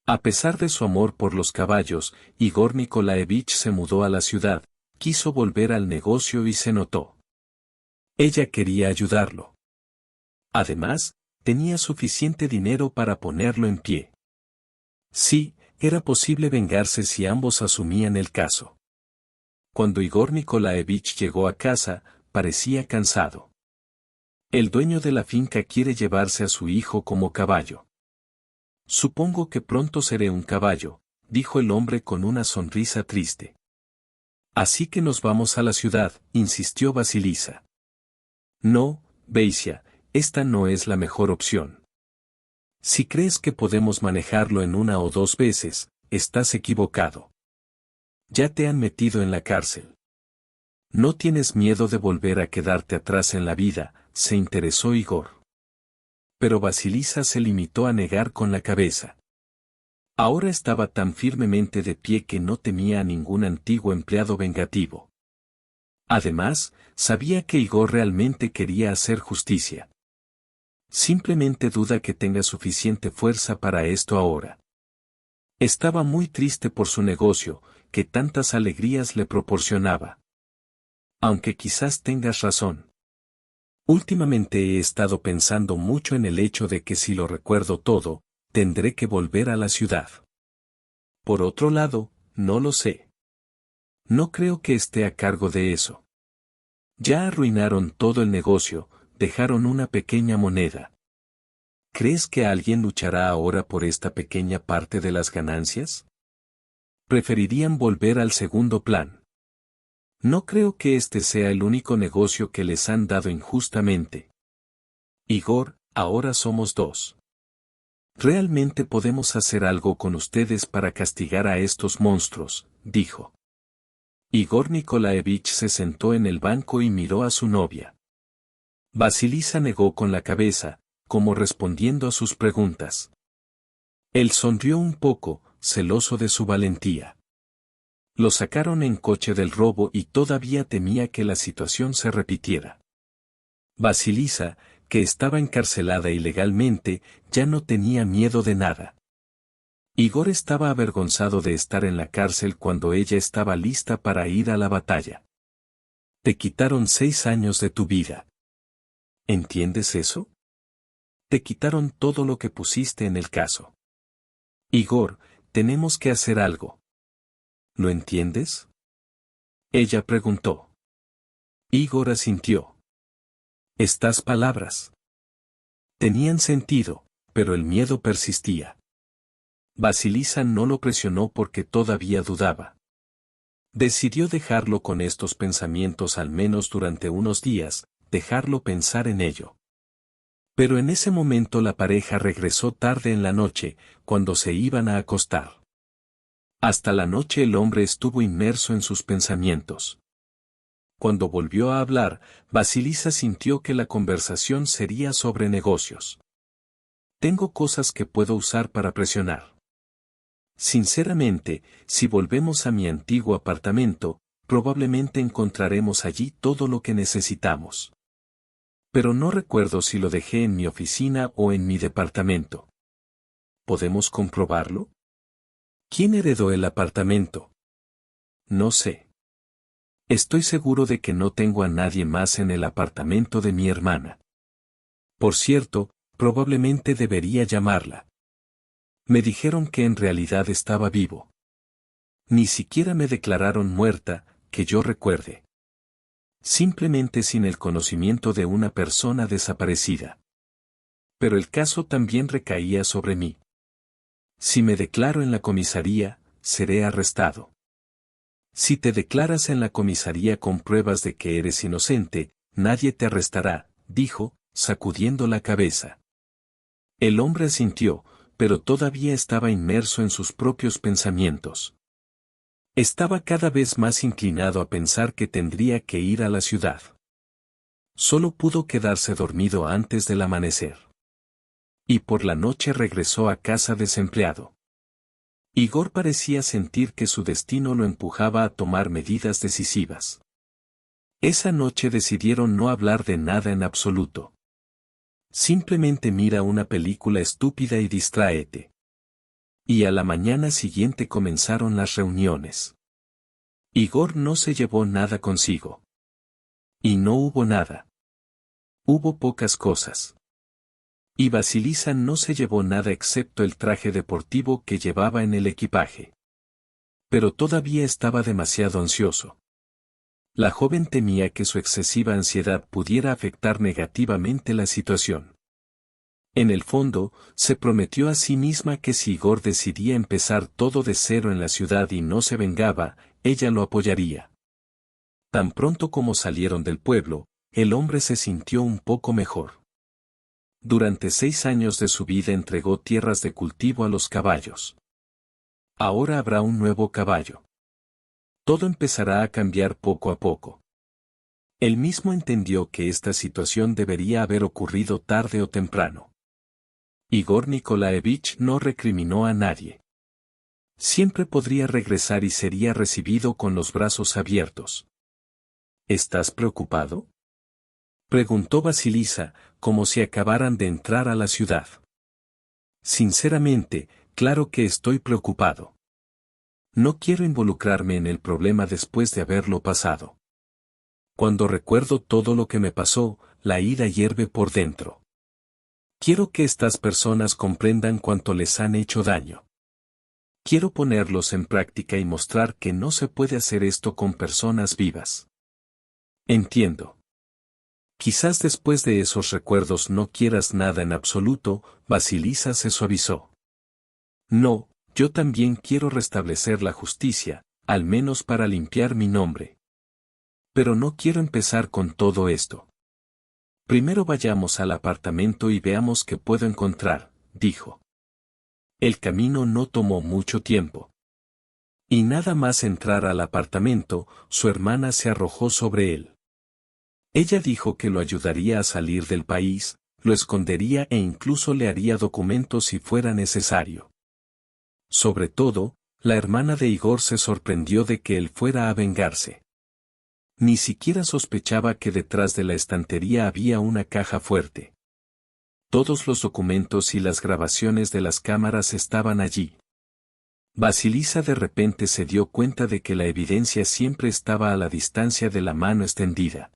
A pesar de su amor por los caballos, Igor Nikolaevich se mudó a la ciudad, quiso volver al negocio y se notó. Ella quería ayudarlo. Además, tenía suficiente dinero para ponerlo en pie. Sí, era posible vengarse si ambos asumían el caso. Cuando Igor Nikolaevich llegó a casa, parecía cansado. El dueño de la finca quiere llevarse a su hijo como caballo. Supongo que pronto seré un caballo, dijo el hombre con una sonrisa triste. Así que nos vamos a la ciudad, insistió Vasilisa. No, Veisia, esta no es la mejor opción. Si crees que podemos manejarlo en 1 o 2 veces, estás equivocado. Ya te han metido en la cárcel. ¿No tienes miedo de volver a quedarte atrás en la vida?, se interesó Igor. Pero Vasilisa se limitó a negar con la cabeza. Ahora estaba tan firmemente de pie que no temía a ningún antiguo empleado vengativo. Además, sabía que Igor realmente quería hacer justicia. Simplemente duda que tenga suficiente fuerza para esto ahora. Estaba muy triste por su negocio, que tantas alegrías le proporcionaba. Aunque quizás tengas razón. Últimamente he estado pensando mucho en el hecho de que si lo recuerdo todo, tendré que volver a la ciudad. Por otro lado, no lo sé. No creo que esté a cargo de eso. Ya arruinaron todo el negocio, dejaron una pequeña moneda. ¿Crees que alguien luchará ahora por esta pequeña parte de las ganancias? Preferirían volver al segundo plan. No creo que este sea el único negocio que les han dado injustamente. Igor, ahora somos 2. Realmente podemos hacer algo con ustedes para castigar a estos monstruos, dijo. Igor Nikolaevich se sentó en el banco y miró a su novia. Vasilisa negó con la cabeza, como respondiendo a sus preguntas. Él sonrió un poco, celoso de su valentía. Lo sacaron en coche del robo y todavía temía que la situación se repitiera. Vasilisa, que estaba encarcelada ilegalmente, ya no tenía miedo de nada. Igor estaba avergonzado de estar en la cárcel cuando ella estaba lista para ir a la batalla. Te quitaron 6 años de tu vida. ¿Entiendes eso? Te quitaron todo lo que pusiste en el caso. Igor, tenemos que hacer algo. ¿Lo entiendes?, ella preguntó. Igor asintió. Estas palabras tenían sentido, pero el miedo persistía. Vasilisa no lo presionó porque todavía dudaba. Decidió dejarlo con estos pensamientos al menos durante unos días, dejarlo pensar en ello. Pero en ese momento la pareja regresó tarde en la noche, cuando se iban a acostar. Hasta la noche el hombre estuvo inmerso en sus pensamientos. Cuando volvió a hablar, Vasilisa sintió que la conversación sería sobre negocios. Tengo cosas que puedo usar para presionar. Sinceramente, si volvemos a mi antiguo apartamento, probablemente encontraremos allí todo lo que necesitamos. Pero no recuerdo si lo dejé en mi oficina o en mi departamento. ¿Podemos comprobarlo? ¿Quién heredó el apartamento? No sé. Estoy seguro de que no tengo a nadie más en el apartamento de mi hermana. Por cierto, probablemente debería llamarla. Me dijeron que en realidad estaba vivo. Ni siquiera me declararon muerta, que yo recuerde. Simplemente sin el conocimiento de una persona desaparecida. Pero el caso también recaía sobre mí. Si me declaro en la comisaría, seré arrestado. Si te declaras en la comisaría con pruebas de que eres inocente, nadie te arrestará, dijo, sacudiendo la cabeza. El hombre asintió, pero todavía estaba inmerso en sus propios pensamientos. Estaba cada vez más inclinado a pensar que tendría que ir a la ciudad. Solo pudo quedarse dormido antes del amanecer. Y por la noche regresó a casa desempleado. Igor parecía sentir que su destino lo empujaba a tomar medidas decisivas. Esa noche decidieron no hablar de nada en absoluto. Simplemente mira una película estúpida y distráete. Y a la mañana siguiente comenzaron las reuniones. Igor no se llevó nada consigo. Y no hubo nada. Hubo pocas cosas. Y Vasilisa no se llevó nada excepto el traje deportivo que llevaba en el equipaje. Pero todavía estaba demasiado ansioso. La joven temía que su excesiva ansiedad pudiera afectar negativamente la situación. En el fondo, se prometió a sí misma que si Igor decidía empezar todo de cero en la ciudad y no se vengaba, ella lo apoyaría. Tan pronto como salieron del pueblo, el hombre se sintió un poco mejor. Durante 6 años de su vida entregó tierras de cultivo a los caballos. Ahora habrá un nuevo caballo. Todo empezará a cambiar poco a poco. Él mismo entendió que esta situación debería haber ocurrido tarde o temprano. Igor Nikolaevich no recriminó a nadie. Siempre podría regresar y sería recibido con los brazos abiertos. ¿Estás preocupado?, preguntó Vasilisa, como si acabaran de entrar a la ciudad. Sinceramente, claro que estoy preocupado. No quiero involucrarme en el problema después de haberlo pasado. Cuando recuerdo todo lo que me pasó, la ira hierve por dentro. Quiero que estas personas comprendan cuánto les han hecho daño. Quiero ponerlos en práctica y mostrar que no se puede hacer esto con personas vivas. Entiendo. Quizás después de esos recuerdos no quieras nada en absoluto, Vasilisa se suavizó. No, yo también quiero restablecer la justicia, al menos para limpiar mi nombre. Pero no quiero empezar con todo esto. Primero vayamos al apartamento y veamos qué puedo encontrar, dijo. El camino no tomó mucho tiempo. Y nada más entrar al apartamento, su hermana se arrojó sobre él. Ella dijo que lo ayudaría a salir del país, lo escondería e incluso le haría documentos si fuera necesario. Sobre todo, la hermana de Igor se sorprendió de que él fuera a vengarse. Ni siquiera sospechaba que detrás de la estantería había una caja fuerte. Todos los documentos y las grabaciones de las cámaras estaban allí. Vasilisa de repente se dio cuenta de que la evidencia siempre estaba a la distancia de la mano extendida.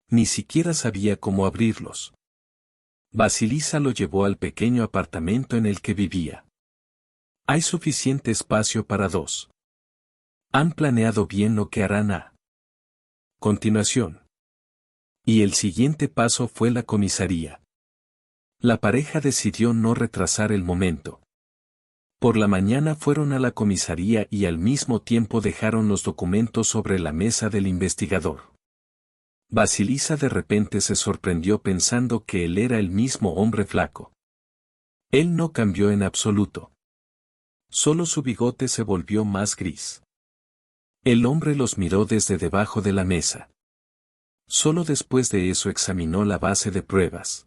Ni siquiera sabía cómo abrirlos. Vasilisa lo llevó al pequeño apartamento en el que vivía. Hay suficiente espacio para 2. Han planeado bien lo que harán a continuación. Y el siguiente paso fue la comisaría. La pareja decidió no retrasar el momento. Por la mañana fueron a la comisaría y al mismo tiempo dejaron los documentos sobre la mesa del investigador. Vasilisa de repente se sorprendió pensando que él era el mismo hombre flaco. Él no cambió en absoluto. Solo su bigote se volvió más gris. El hombre los miró desde debajo de la mesa. Solo después de eso examinó la base de pruebas.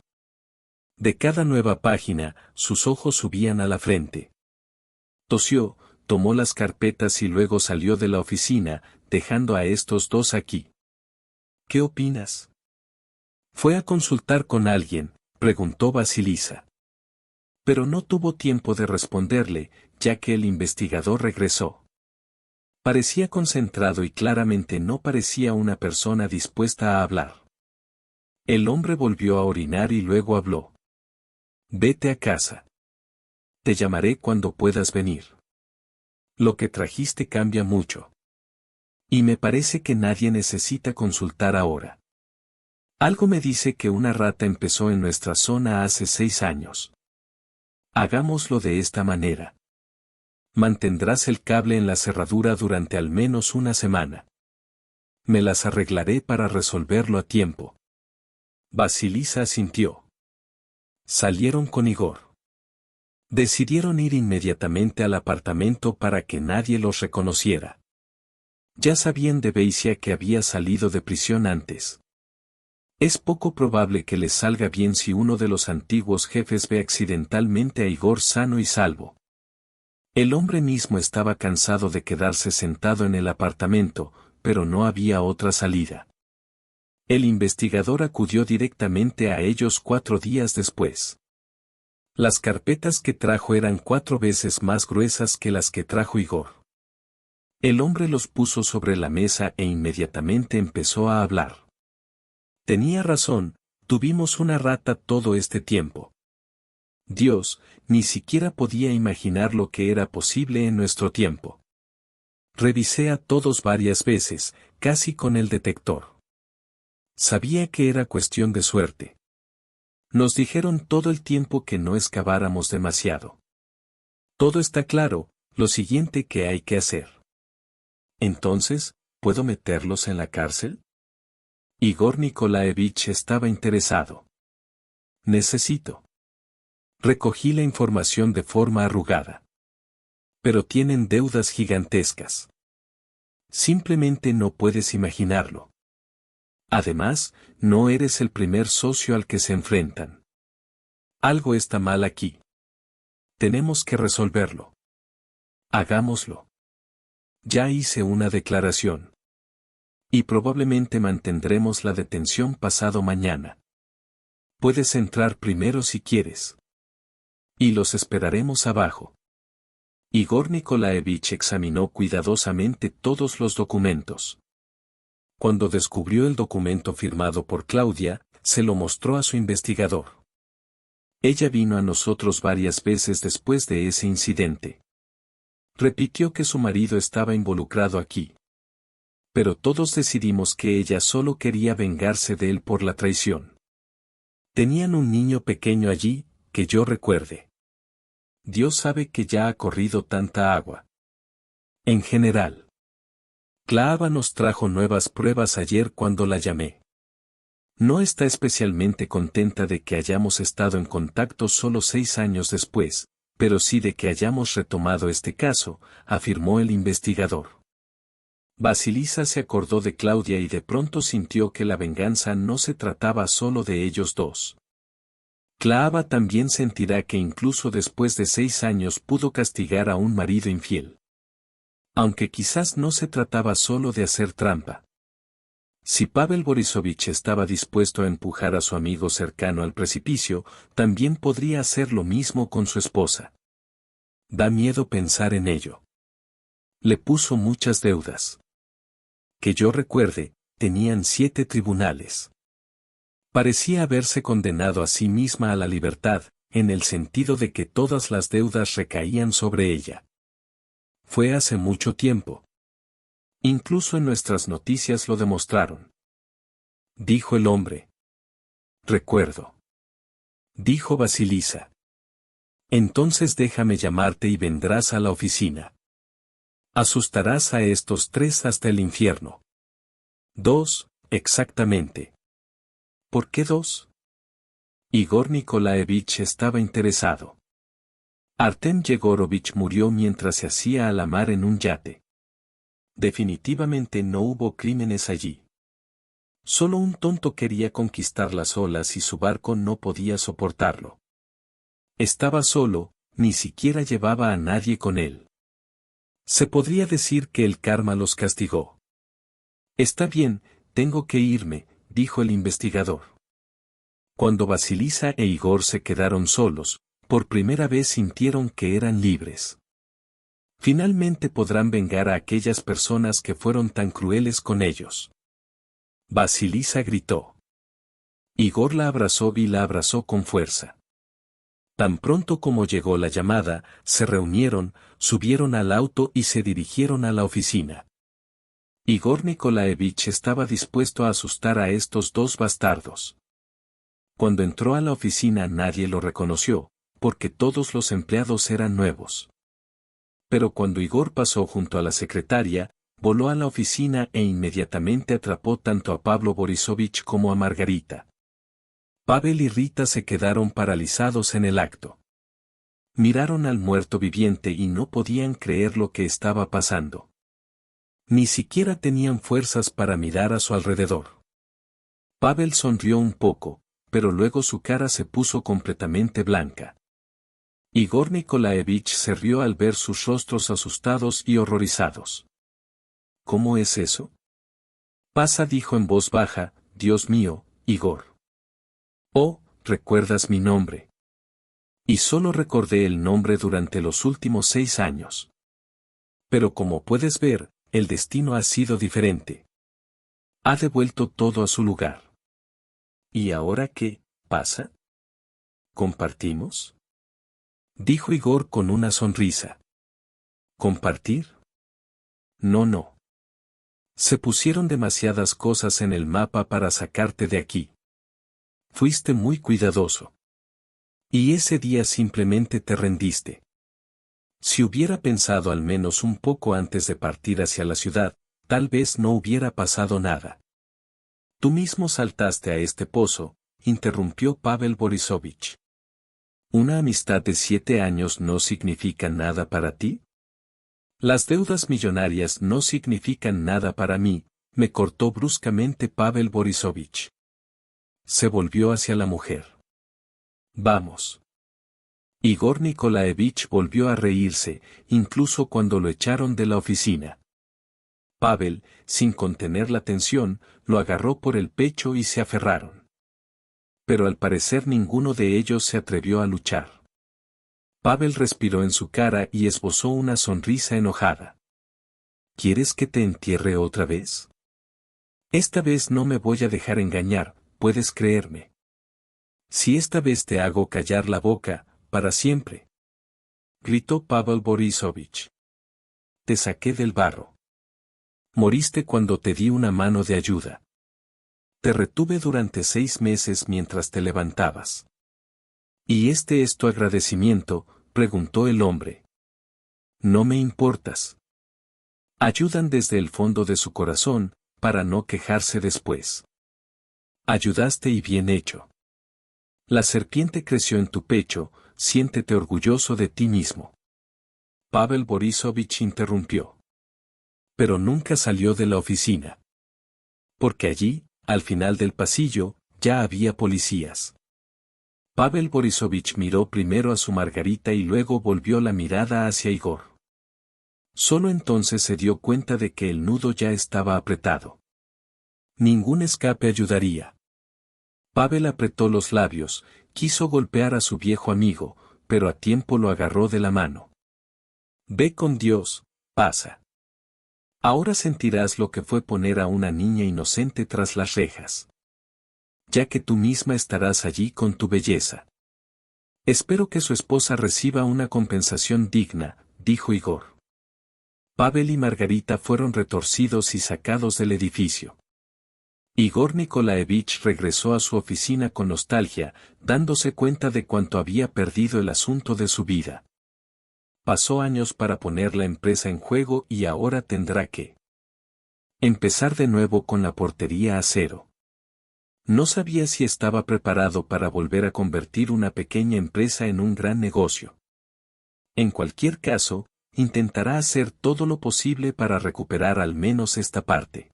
De cada nueva página, sus ojos subían a la frente. Tosió, tomó las carpetas y luego salió de la oficina, dejando a estos 2 aquí. ¿Qué opinas?, ¿Fue a consultar con alguien?, preguntó Vasilisa. Pero no tuvo tiempo de responderle, ya que el investigador regresó. Parecía concentrado y claramente no parecía una persona dispuesta a hablar. El hombre volvió a orinar y luego habló. Vete a casa. Te llamaré cuando puedas venir. Lo que trajiste cambia mucho. Y me parece que nadie necesita consultar ahora. Algo me dice que una rata empezó en nuestra zona hace 6 años. Hagámoslo de esta manera. Mantendrás el cable en la cerradura durante al menos una semana. Me las arreglaré para resolverlo a tiempo. Vasilisa asintió. Salieron con Igor. Decidieron ir inmediatamente al apartamento para que nadie los reconociera. Ya sabían de Beisia que había salido de prisión antes. Es poco probable que les salga bien si uno de los antiguos jefes ve accidentalmente a Igor sano y salvo. El hombre mismo estaba cansado de quedarse sentado en el apartamento, pero no había otra salida. El investigador acudió directamente a ellos 4 días después. Las carpetas que trajo eran 4 veces más gruesas que las que trajo Igor. El hombre los puso sobre la mesa e inmediatamente empezó a hablar. Tenía razón, tuvimos una rata todo este tiempo. Dios, ni siquiera podía imaginar lo que era posible en nuestro tiempo. Revisé a todos varias veces, casi con el detector. Sabía que era cuestión de suerte. Nos dijeron todo el tiempo que no excaváramos demasiado. Todo está claro, lo siguiente que hay que hacer. Entonces, ¿puedo meterlos en la cárcel? Igor Nikolaevich estaba interesado. Necesito. Recogí la información de forma arrugada. Pero tienen deudas gigantescas. Simplemente no puedes imaginarlo. Además, no eres el primer socio al que se enfrentan. Algo está mal aquí. Tenemos que resolverlo. Hagámoslo. Ya hice una declaración. Y probablemente mantendremos la detención pasado mañana. Puedes entrar primero si quieres. Y los esperaremos abajo. Igor Nikolaevich examinó cuidadosamente todos los documentos. Cuando descubrió el documento firmado por Claudia, se lo mostró a su investigador. Ella vino a nosotros varias veces después de ese incidente. Repitió que su marido estaba involucrado aquí. Pero todos decidimos que ella solo quería vengarse de él por la traición. Tenían un niño pequeño allí, que yo recuerde. Dios sabe que ya ha corrido tanta agua. En general. Claava nos trajo nuevas pruebas ayer cuando la llamé. No está especialmente contenta de que hayamos estado en contacto solo 6 años después, pero sí de que hayamos retomado este caso, afirmó el investigador. Vasilisa se acordó de Claudia y de pronto sintió que la venganza no se trataba solo de ellos dos. Claava también sentirá que incluso después de 6 años pudo castigar a un marido infiel. Aunque quizás no se trataba solo de hacer trampa. Si Pavel Borisovich estaba dispuesto a empujar a su amigo cercano al precipicio, también podría hacer lo mismo con su esposa. Da miedo pensar en ello. Le puso muchas deudas. Que yo recuerde, tenían 7 tribunales. Parecía haberse condenado a sí misma a la libertad, en el sentido de que todas las deudas recaían sobre ella. Fue hace mucho tiempo. Incluso en nuestras noticias lo demostraron. Dijo el hombre. Recuerdo. Dijo Vasilisa. Entonces déjame llamarte y vendrás a la oficina. Asustarás a estos 3 hasta el infierno. 2, exactamente. ¿Por qué 2? Igor Nikolaevich estaba interesado. Artem Yegorovich murió mientras se hacía a la mar en un yate. Definitivamente no hubo crímenes allí. Solo un tonto quería conquistar las olas y su barco no podía soportarlo. Estaba solo, ni siquiera llevaba a nadie con él. Se podría decir que el karma los castigó. Está bien, tengo que irme, dijo el investigador. Cuando Vasilisa e Igor se quedaron solos, por primera vez sintieron que eran libres. Finalmente podrán vengar a aquellas personas que fueron tan crueles con ellos. Vasilisa gritó. Igor la abrazó y la abrazó con fuerza. Tan pronto como llegó la llamada, se reunieron, subieron al auto y se dirigieron a la oficina. Igor Nikolaevich estaba dispuesto a asustar a estos dos bastardos. Cuando entró a la oficina nadie lo reconoció, porque todos los empleados eran nuevos. Pero cuando Igor pasó junto a la secretaria, voló a la oficina e inmediatamente atrapó tanto a Pablo Borisovich como a Margarita. Pavel y Rita se quedaron paralizados en el acto. Miraron al muerto viviente y no podían creer lo que estaba pasando. Ni siquiera tenían fuerzas para mirar a su alrededor. Pavel sonrió un poco, pero luego su cara se puso completamente blanca. Igor Nikolaevich se rió al ver sus rostros asustados y horrorizados. ¿Cómo es eso? Pasa, dijo en voz baja, Dios mío, Igor. Oh, ¿recuerdas mi nombre? Y solo recordé el nombre durante los últimos 6 años. Pero como puedes ver, el destino ha sido diferente. Ha devuelto todo a su lugar. ¿Y ahora qué pasa? ¿Compartimos? Dijo Igor con una sonrisa. ¿Compartir? No. Se pusieron demasiadas cosas en el mapa para sacarte de aquí. Fuiste muy cuidadoso. Y ese día simplemente te rendiste. Si hubiera pensado al menos un poco antes de partir hacia la ciudad, tal vez no hubiera pasado nada. Tú mismo saltaste a este pozo, interrumpió Pavel Borisovich. ¿Una amistad de 7 años no significa nada para ti? Las deudas millonarias no significan nada para mí, me cortó bruscamente Pavel Borisovich. Se volvió hacia la mujer. Vamos. Igor Nikolaevich volvió a reírse, incluso cuando lo echaron de la oficina. Pavel, sin contener la tensión, lo agarró por el pecho y se aferraron. Pero al parecer ninguno de ellos se atrevió a luchar. Pavel respiró en su cara y esbozó una sonrisa enojada. ¿Quieres que te entierre otra vez? Esta vez no me voy a dejar engañar, puedes creerme. Si esta vez te hago callar la boca, para siempre. Gritó Pavel Borisovich. Te saqué del barro. Moriste cuando te di una mano de ayuda. Te retuve durante 6 meses mientras te levantabas. ¿Y este es tu agradecimiento?, preguntó el hombre. No me importas. Ayudan desde el fondo de su corazón, para no quejarse después. Ayudaste y bien hecho. La serpiente creció en tu pecho, siéntete orgulloso de ti mismo. Pavel Borisovich interrumpió. Pero nunca salió de la oficina. Porque allí, al final del pasillo, ya había policías. Pavel Borisovich miró primero a su Margarita y luego volvió la mirada hacia Igor. Solo entonces se dio cuenta de que el nudo ya estaba apretado. Ningún escape ayudaría. Pavel apretó los labios, quiso golpear a su viejo amigo, pero a tiempo lo agarró de la mano. Ve con Dios, pasa. Ahora sentirás lo que fue poner a una niña inocente tras las rejas. Ya que tú misma estarás allí con tu belleza. Espero que su esposa reciba una compensación digna, dijo Igor. Pavel y Margarita fueron retorcidos y sacados del edificio. Igor Nikolaevich regresó a su oficina con nostalgia, dándose cuenta de cuánto había perdido el asunto de su vida. Pasó años para poner la empresa en juego y ahora tendrá que empezar de nuevo con la portería a cero. No sabía si estaba preparado para volver a convertir una pequeña empresa en un gran negocio. En cualquier caso, intentará hacer todo lo posible para recuperar al menos esta parte.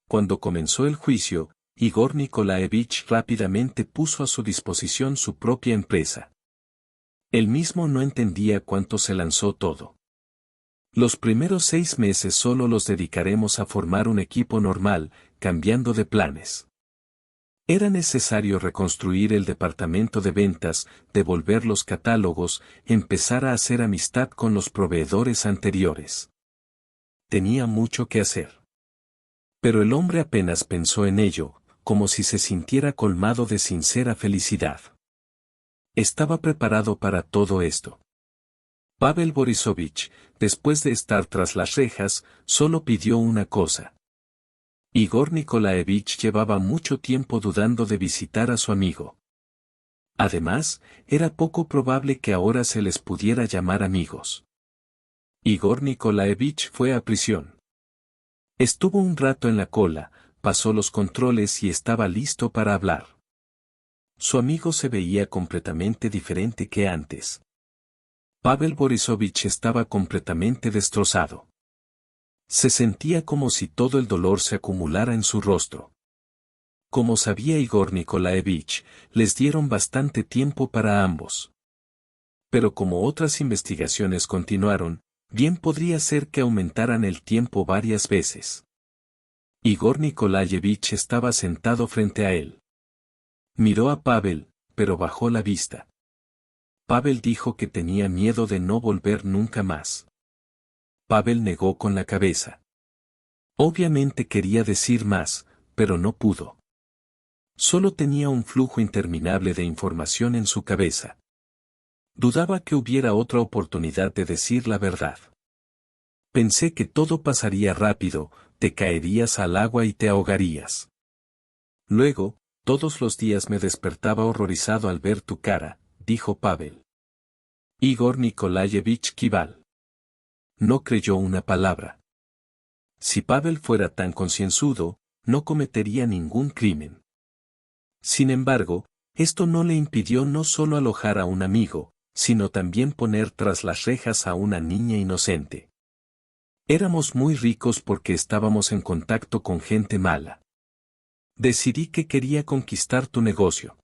Cuando comenzó el juicio, Igor Nikolaevich rápidamente puso a su disposición su propia empresa. Él mismo no entendía cuánto se lanzó todo. Los primeros 6 meses solo los dedicaremos a formar un equipo normal, cambiando de planes. Era necesario reconstruir el departamento de ventas, devolver los catálogos, empezar a hacer amistad con los proveedores anteriores. Tenía mucho que hacer. Pero el hombre apenas pensó en ello, como si se sintiera colmado de sincera felicidad. Estaba preparado para todo esto. Pavel Borisovich, después de estar tras las rejas, solo pidió una cosa. Igor Nikolaevich llevaba mucho tiempo dudando de visitar a su amigo. Además, era poco probable que ahora se les pudiera llamar amigos. Igor Nikolaevich fue a prisión. Estuvo un rato en la cola, pasó los controles y estaba listo para hablar. Su amigo se veía completamente diferente que antes. Pavel Borisovich estaba completamente destrozado. Se sentía como si todo el dolor se acumulara en su rostro. Como sabía Igor Nikolaevich, les dieron bastante tiempo para ambos. Pero como otras investigaciones continuaron, bien podría ser que aumentaran el tiempo varias veces. Igor Nikolaevich estaba sentado frente a él. Miró a Pavel, pero bajó la vista. Pavel dijo que tenía miedo de no volver nunca más. Pavel negó con la cabeza. Obviamente quería decir más, pero no pudo. Solo tenía un flujo interminable de información en su cabeza. Dudaba que hubiera otra oportunidad de decir la verdad. Pensé que todo pasaría rápido, te caerías al agua y te ahogarías. Luego, todos los días me despertaba horrorizado al ver tu cara, dijo Pavel. Igor Nikolaevich Kival. No creyó una palabra. Si Pavel fuera tan concienzudo, no cometería ningún crimen. Sin embargo, esto no le impidió no solo alojar a un amigo, sino también poner tras las rejas a una niña inocente. Éramos muy ricos porque estábamos en contacto con gente mala. Decidí que quería conquistar tu negocio.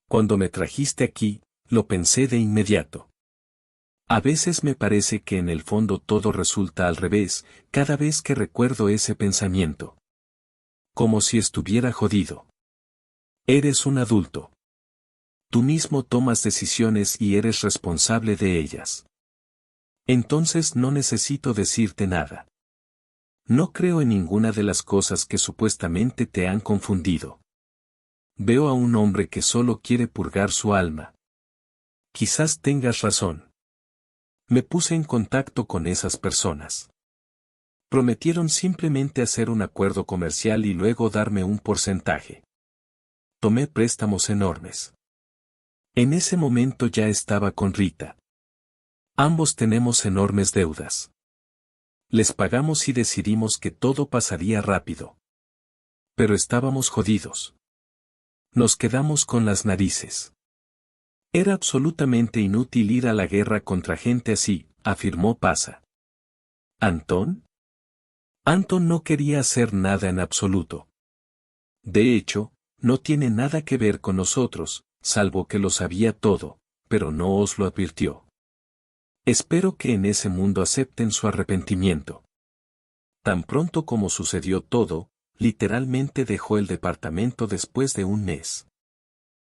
Cuando me trajiste aquí, lo pensé de inmediato. A veces me parece que en el fondo todo resulta al revés, cada vez que recuerdo ese pensamiento. Como si estuviera jodido. Eres un adulto. Tú mismo tomas decisiones y eres responsable de ellas. Entonces no necesito decirte nada. No creo en ninguna de las cosas que supuestamente te han confundido. Veo a un hombre que solo quiere purgar su alma. Quizás tengas razón. Me puse en contacto con esas personas. Prometieron simplemente hacer un acuerdo comercial y luego darme un porcentaje. Tomé préstamos enormes. En ese momento ya estaba con Rita. Ambos tenemos enormes deudas. Les pagamos y decidimos que todo pasaría rápido. Pero estábamos jodidos. Nos quedamos con las narices. Era absolutamente inútil ir a la guerra contra gente así, afirmó Pasa. ¿Antón? Antón no quería hacer nada en absoluto. De hecho, no tiene nada que ver con nosotros, salvo que lo sabía todo, pero no os lo advirtió. Espero que en ese mundo acepten su arrepentimiento. Tan pronto como sucedió todo, literalmente dejó el departamento después de un mes.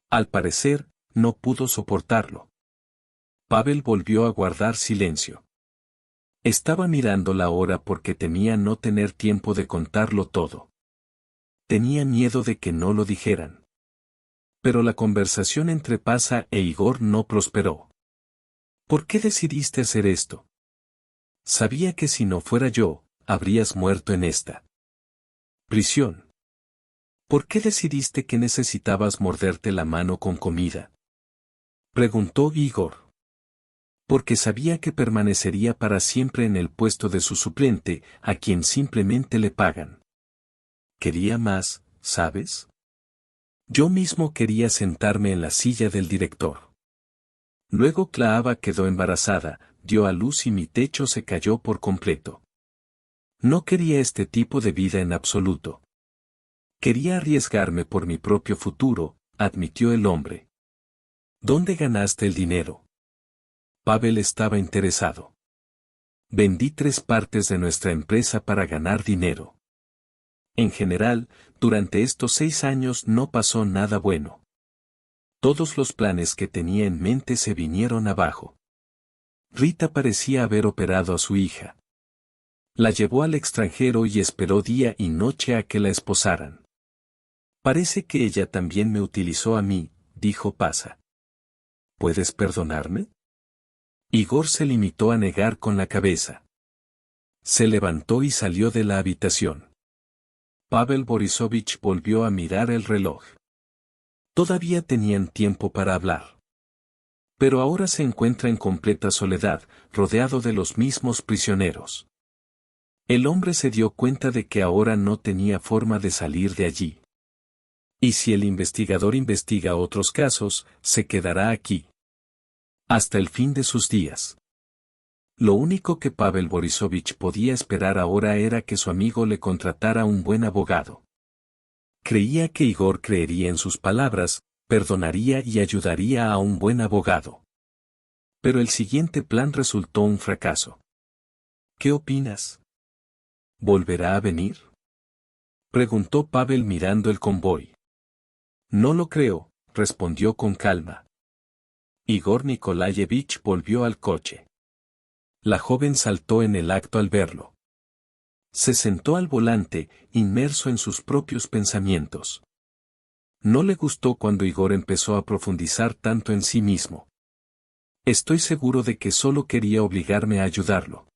Al parecer, no pudo soportarlo. Pavel volvió a guardar silencio. Estaba mirando la hora porque temía no tener tiempo de contarlo todo. Tenía miedo de que no lo dijeran. Pero la conversación entre Pasa e Igor no prosperó. ¿Por qué decidiste hacer esto? Sabía que si no fuera yo, habrías muerto en esta prisión. ¿Por qué decidiste que necesitabas morderte la mano con comida? Preguntó Igor. Porque sabía que permanecería para siempre en el puesto de su suplente, a quien simplemente le pagan. Quería más, ¿sabes? Yo mismo quería sentarme en la silla del director. Luego Klaava quedó embarazada, dio a luz y mi techo se cayó por completo. No quería este tipo de vida en absoluto. Quería arriesgarme por mi propio futuro, admitió el hombre. ¿Dónde ganaste el dinero? Pavel estaba interesado. Vendí 3 partes de nuestra empresa para ganar dinero. En general, durante estos 6 años no pasó nada bueno. Todos los planes que tenía en mente se vinieron abajo. Rita parecía haber operado a su hija. La llevó al extranjero y esperó día y noche a que la esposaran. Parece que ella también me utilizó a mí, dijo Pasa. ¿Puedes perdonarme? Igor se limitó a negar con la cabeza. Se levantó y salió de la habitación. Pavel Borisovich volvió a mirar el reloj. Todavía tenían tiempo para hablar. Pero ahora se encuentra en completa soledad, rodeado de los mismos prisioneros. El hombre se dio cuenta de que ahora no tenía forma de salir de allí. Y si el investigador investiga otros casos, se quedará aquí. Hasta el fin de sus días. Lo único que Pavel Borisovich podía esperar ahora era que su amigo le contratara un buen abogado. Creía que Igor creería en sus palabras, perdonaría y ayudaría a un buen abogado. Pero el siguiente plan resultó un fracaso. ¿Qué opinas? ¿Volverá a venir? Preguntó Pavel mirando el convoy. No lo creo, respondió con calma. Igor Nikolayevich volvió al coche. La joven saltó en el acto al verlo. Se sentó al volante, inmerso en sus propios pensamientos. No le gustó cuando Igor empezó a profundizar tanto en sí mismo. Estoy seguro de que solo quería obligarme a ayudarlo.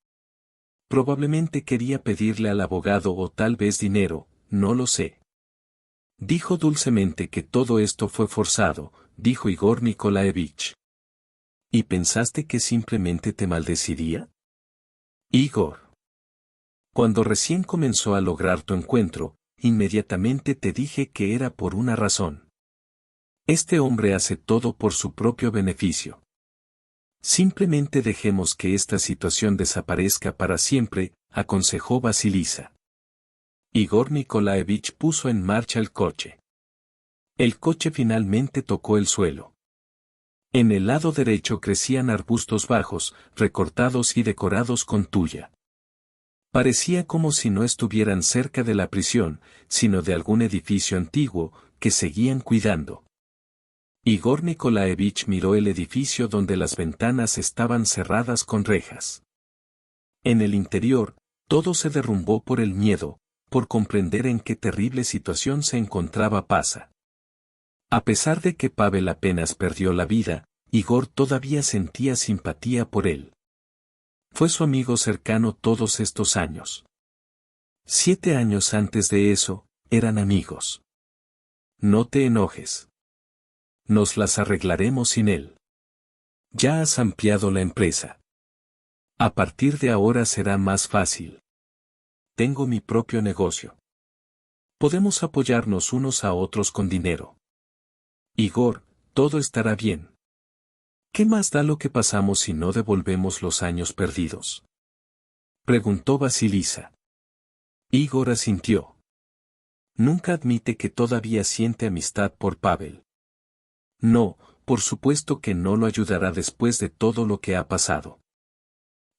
Probablemente quería pedirle al abogado o tal vez dinero, no lo sé. Dijo dulcemente que todo esto fue forzado, dijo Igor Nikolaevich. ¿Y pensaste que simplemente te maldeciría? Igor. Cuando recién comenzó a lograr tu encuentro, inmediatamente te dije que era por una razón. Este hombre hace todo por su propio beneficio. Simplemente dejemos que esta situación desaparezca para siempre, aconsejó Vasilisa. Igor Nikolaevich puso en marcha el coche. El coche finalmente tocó el suelo. En el lado derecho crecían arbustos bajos, recortados y decorados con tuya. Parecía como si no estuvieran cerca de la prisión, sino de algún edificio antiguo, que seguían cuidando. Igor Nikolaevich miró el edificio donde las ventanas estaban cerradas con rejas. En el interior, todo se derrumbó por el miedo, por comprender en qué terrible situación se encontraba Pasa. A pesar de que Pavel apenas perdió la vida, Igor todavía sentía simpatía por él. Fue su amigo cercano todos estos años. 7 años antes de eso, eran amigos. No te enojes. Nos las arreglaremos sin él. Ya has ampliado la empresa. A partir de ahora será más fácil. Tengo mi propio negocio. Podemos apoyarnos unos a otros con dinero. Igor, todo estará bien. ¿Qué más da lo que pasamos si no devolvemos los años perdidos? Preguntó Vasilisa. Igor asintió. Nunca admite que todavía siente amistad por Pavel. No, por supuesto que no lo ayudará después de todo lo que ha pasado.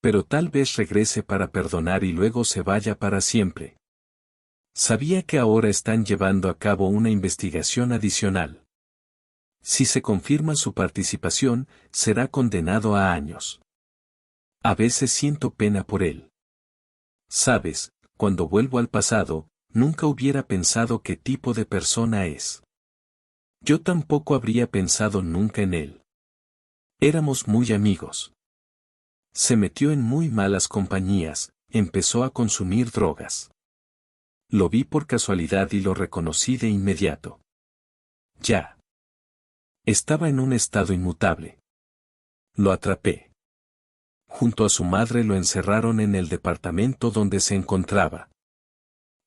Pero tal vez regrese para perdonar y luego se vaya para siempre. Sabía que ahora están llevando a cabo una investigación adicional. Si se confirma su participación, será condenado a años. A veces siento pena por él. Sabes, cuando vuelvo al pasado, nunca hubiera pensado qué tipo de persona es. Yo tampoco habría pensado nunca en él. Éramos muy amigos. Se metió en muy malas compañías, empezó a consumir drogas. Lo vi por casualidad y lo reconocí de inmediato. Ya. Estaba en un estado inmutable. Lo atrapé. Junto a su madre lo encerraron en el departamento donde se encontraba.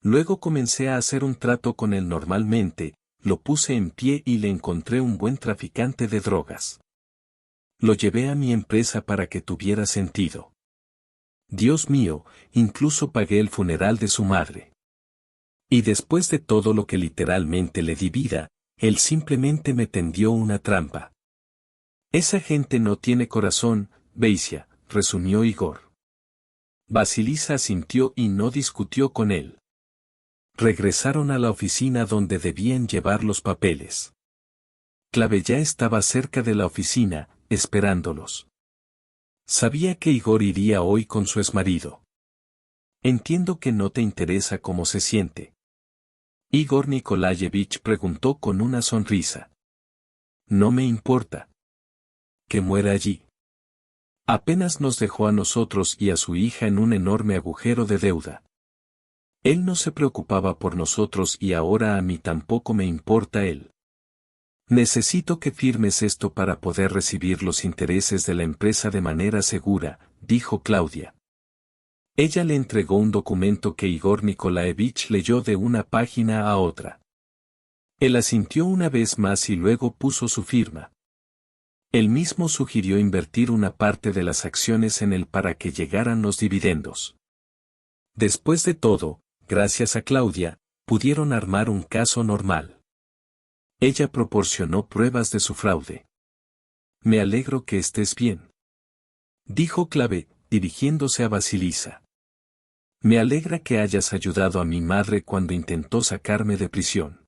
Luego comencé a hacer un trato con él normalmente, lo puse en pie y le encontré un buen traficante de drogas. Lo llevé a mi empresa para que tuviera sentido. Dios mío, incluso pagué el funeral de su madre. Y después de todo lo que literalmente le di vida, él simplemente me tendió una trampa. Esa gente no tiene corazón, Veisia, resumió Igor. Vasilisa asintió y no discutió con él. Regresaron a la oficina donde debían llevar los papeles. Clave ya estaba cerca de la oficina, esperándolos. Sabía que Igor iría hoy con su exmarido. Entiendo que no te interesa cómo se siente. Igor Nikolayevich preguntó con una sonrisa. No me importa. Que muera allí. Apenas nos dejó a nosotros y a su hija en un enorme agujero de deuda. Él no se preocupaba por nosotros y ahora a mí tampoco me importa él. Necesito que firmes esto para poder recibir los intereses de la empresa de manera segura, dijo Claudia. Ella le entregó un documento que Igor Nikolaevich leyó de una página a otra. Él asintió una vez más y luego puso su firma. Él mismo sugirió invertir una parte de las acciones en él para que llegaran los dividendos. Después de todo, gracias a Claudia, pudieron armar un caso normal. Ella proporcionó pruebas de su fraude. Me alegro que estés bien, dijo Clave, dirigiéndose a Vasilisa. Me alegra que hayas ayudado a mi madre cuando intentó sacarme de prisión.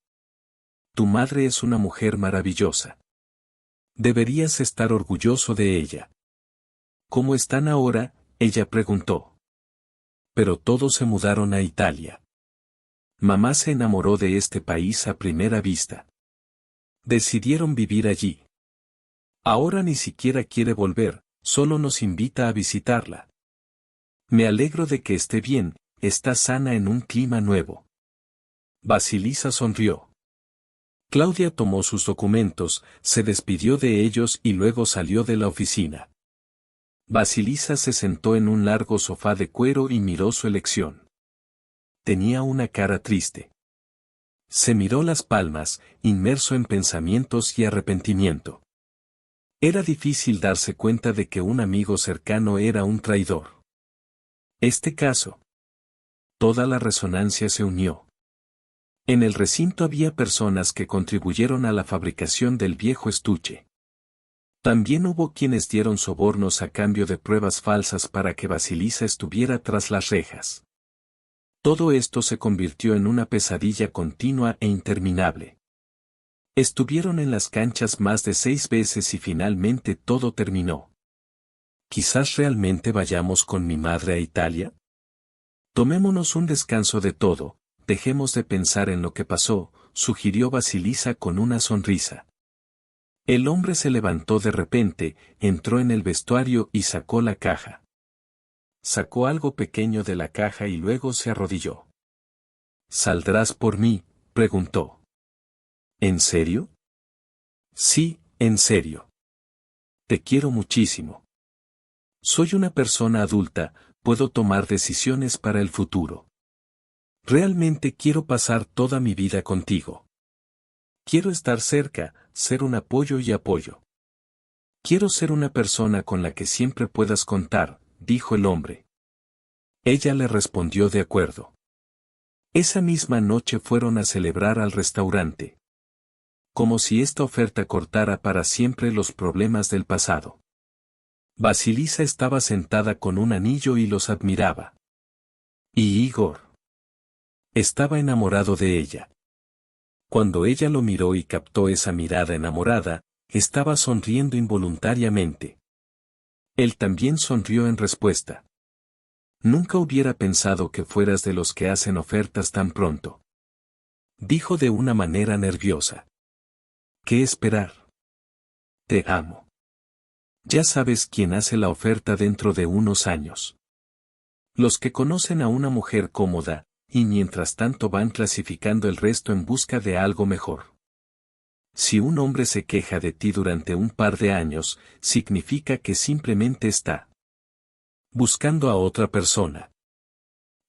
Tu madre es una mujer maravillosa. Deberías estar orgulloso de ella. ¿Cómo están ahora?, ella preguntó. Pero todos se mudaron a Italia. Mamá se enamoró de este país a primera vista. Decidieron vivir allí. Ahora ni siquiera quiere volver, solo nos invita a visitarla. Me alegro de que esté bien, está sana en un clima nuevo. Vasilisa sonrió. Claudia tomó sus documentos, se despidió de ellos y luego salió de la oficina. Vasilisa se sentó en un largo sofá de cuero y miró su elección. Tenía una cara triste. Se miró las palmas, inmerso en pensamientos y arrepentimiento. Era difícil darse cuenta de que un amigo cercano era un traidor. Este caso. Toda la resonancia se unió. En el recinto había personas que contribuyeron a la fabricación del viejo estuche. También hubo quienes dieron sobornos a cambio de pruebas falsas para que Vasilisa estuviera tras las rejas. Todo esto se convirtió en una pesadilla continua e interminable. Estuvieron en las canchas más de 6 veces y finalmente todo terminó. ¿Quizás realmente vayamos con mi madre a Italia? Tomémonos un descanso de todo. Dejemos de pensar en lo que pasó, sugirió Vasilisa con una sonrisa. El hombre se levantó de repente, entró en el vestuario y sacó la caja. Sacó algo pequeño de la caja y luego se arrodilló. ¿Saldrás por mí?, preguntó. ¿En serio? Sí, en serio. Te quiero muchísimo. Soy una persona adulta, puedo tomar decisiones para el futuro. Realmente quiero pasar toda mi vida contigo. Quiero estar cerca, ser un apoyo y apoyo. Quiero ser una persona con la que siempre puedas contar, dijo el hombre. Ella le respondió de acuerdo. Esa misma noche fueron a celebrar al restaurante. Como si esta oferta cortara para siempre los problemas del pasado. Vasilisa estaba sentada con un anillo y los admiraba. Y Igor estaba enamorado de ella. Cuando ella lo miró y captó esa mirada enamorada, estaba sonriendo involuntariamente. Él también sonrió en respuesta. Nunca hubiera pensado que fueras de los que hacen ofertas tan pronto. Dijo de una manera nerviosa. ¿Qué esperar? Te amo. Ya sabes quién hace la oferta dentro de unos años. Los que conocen a una mujer cómoda, y mientras tanto van clasificando el resto en busca de algo mejor. Si un hombre se queja de ti durante un par de años, significa que simplemente está buscando a otra persona.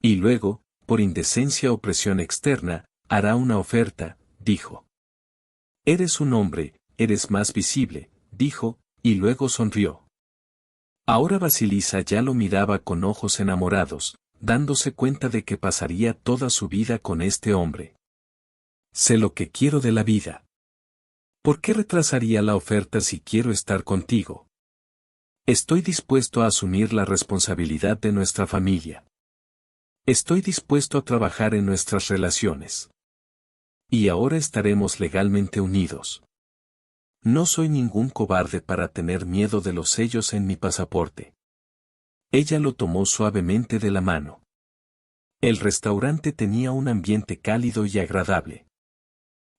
Y luego, por indecencia o presión externa, hará una oferta, dijo. Eres un hombre, eres más visible, dijo, y luego sonrió. Ahora Vasilisa ya lo miraba con ojos enamorados, dándose cuenta de que pasaría toda su vida con este hombre. Sé lo que quiero de la vida. ¿Por qué retrasaría la oferta si quiero estar contigo? Estoy dispuesto a asumir la responsabilidad de nuestra familia. Estoy dispuesto a trabajar en nuestras relaciones. Y ahora estaremos legalmente unidos. No soy ningún cobarde para tener miedo de los sellos en mi pasaporte. Ella lo tomó suavemente de la mano. El restaurante tenía un ambiente cálido y agradable.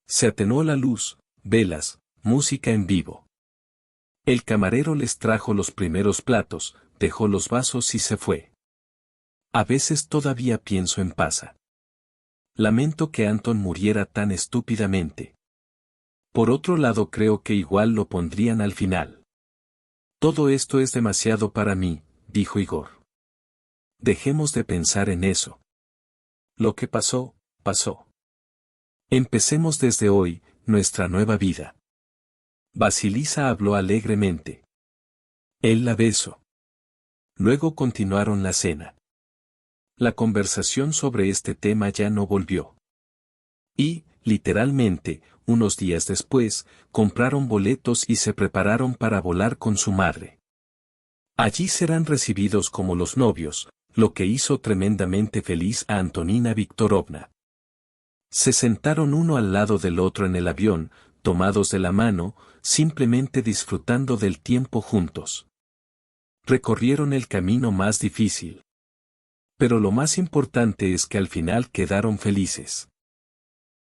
Se atenuó la luz, velas, música en vivo. El camarero les trajo los primeros platos, dejó los vasos y se fue. A veces todavía pienso en Pasa. Lamento que Anton muriera tan estúpidamente. Por otro lado creo que igual lo pondrían al final. Todo esto es demasiado para mí, dijo Igor. Dejemos de pensar en eso. Lo que pasó, pasó. Empecemos desde hoy, nuestra nueva vida. Vasilisa habló alegremente. Él la besó. Luego continuaron la cena. La conversación sobre este tema ya no volvió. Y, literalmente, unos días después, compraron boletos y se prepararon para volar con su madre. Allí serán recibidos como los novios, lo que hizo tremendamente feliz a Antonina Viktorovna. Se sentaron uno al lado del otro en el avión, tomados de la mano, simplemente disfrutando del tiempo juntos. Recorrieron el camino más difícil. Pero lo más importante es que al final quedaron felices.